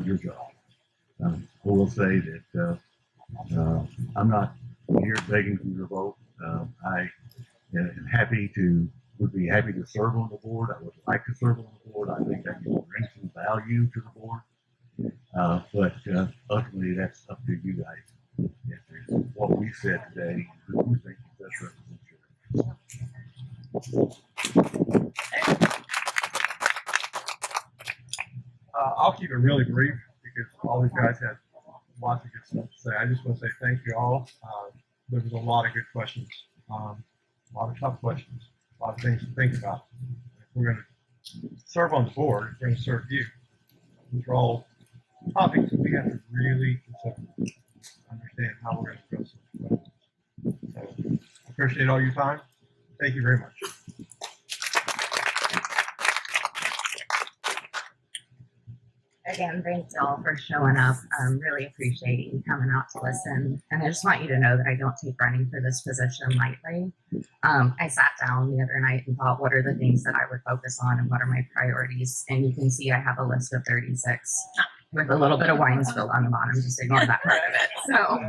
your job. I will say that I'm not here begging for your vote. I am would be happy to serve on the board. I would like to serve on the board. I think that can bring some value to the board. But ultimately, that's up to you guys. If it's what we said today, who you think best represents your I'll keep it really brief because all these guys had lots of good stuff to say. I just want to say thank you all. There was a lot of good questions, a lot of tough questions, a lot of things to think about. If we're going to serve on the board, if we're going to serve you, these are all topics that we have to really consider, understand how we're going to address them. So I appreciate all your time. Thank you very much. Again, thanks y'all for showing up. Really appreciate you coming out to listen. And I just want you to know that I don't take running for this position lightly. I sat down the other night and thought, what are the things that I would focus on and what are my priorities? And you can see I have a list of 36 with a little bit of wine spilled on the bottom. Just ignore that part of it. So,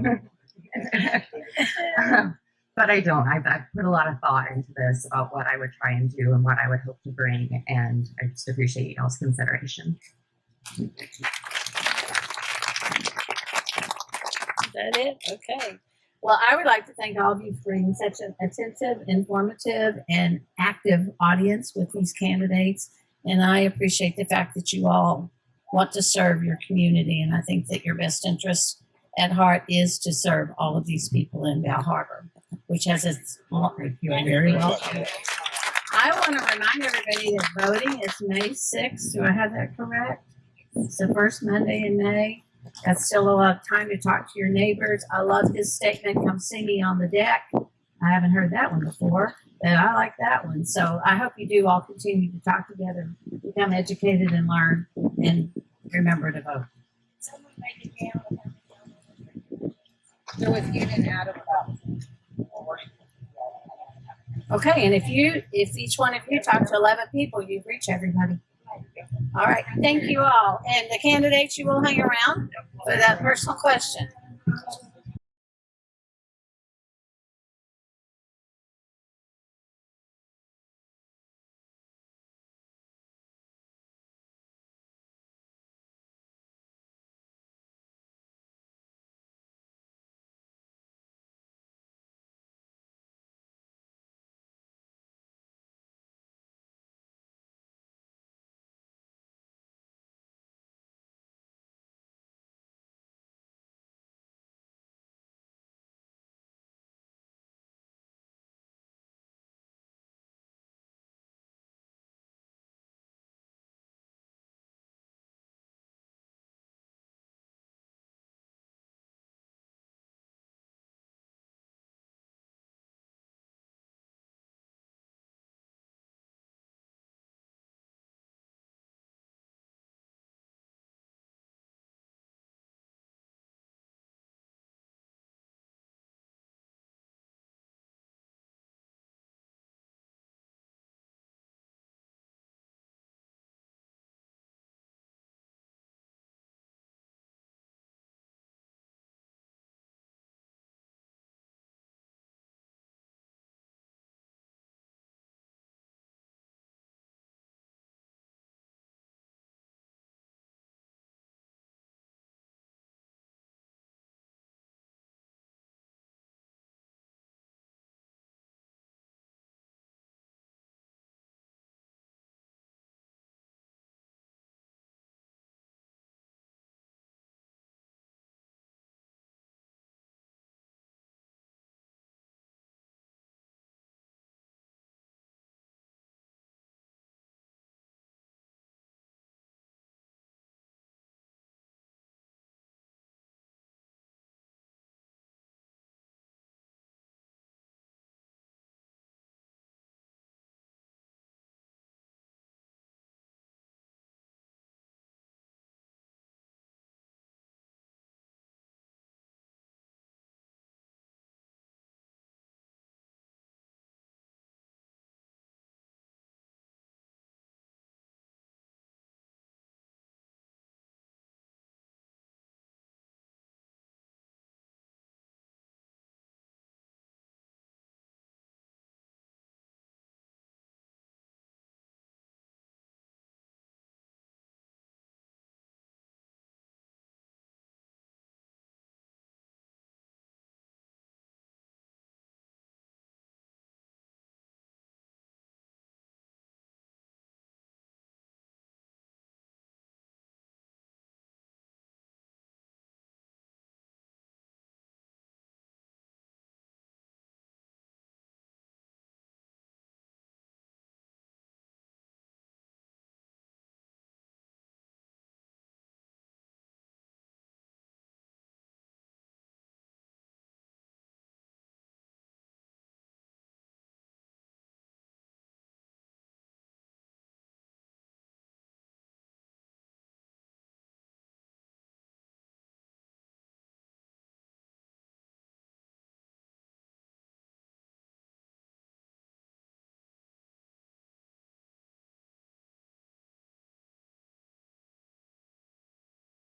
but I don't. I've put a lot of thought into this about what I would try and do and what I would hope to bring. And I just appreciate y'all's consideration. Is that it? Okay. Well, I would like to thank all of you for being such an attentive, informative, and active audience with these candidates. And I appreciate the fact that you all want to serve your community. And I think that your best interest at heart is to serve all of these people in Bal Harbour, which has its. Thank you very much. I want to remind everybody that voting is May 6th. Do I have that correct? It's the first Monday in May. That's still a lot of time to talk to your neighbors. I love his statement, come see me on the deck. I haven't heard that one before, but I like that one. So I hope you do all continue to talk together, become educated and learn, and remember to vote. So if you didn't add them up. Okay, and if each one of you talk to 11 people, you've reached everybody. All right, thank you all. And the candidates, you will hang around for that personal question.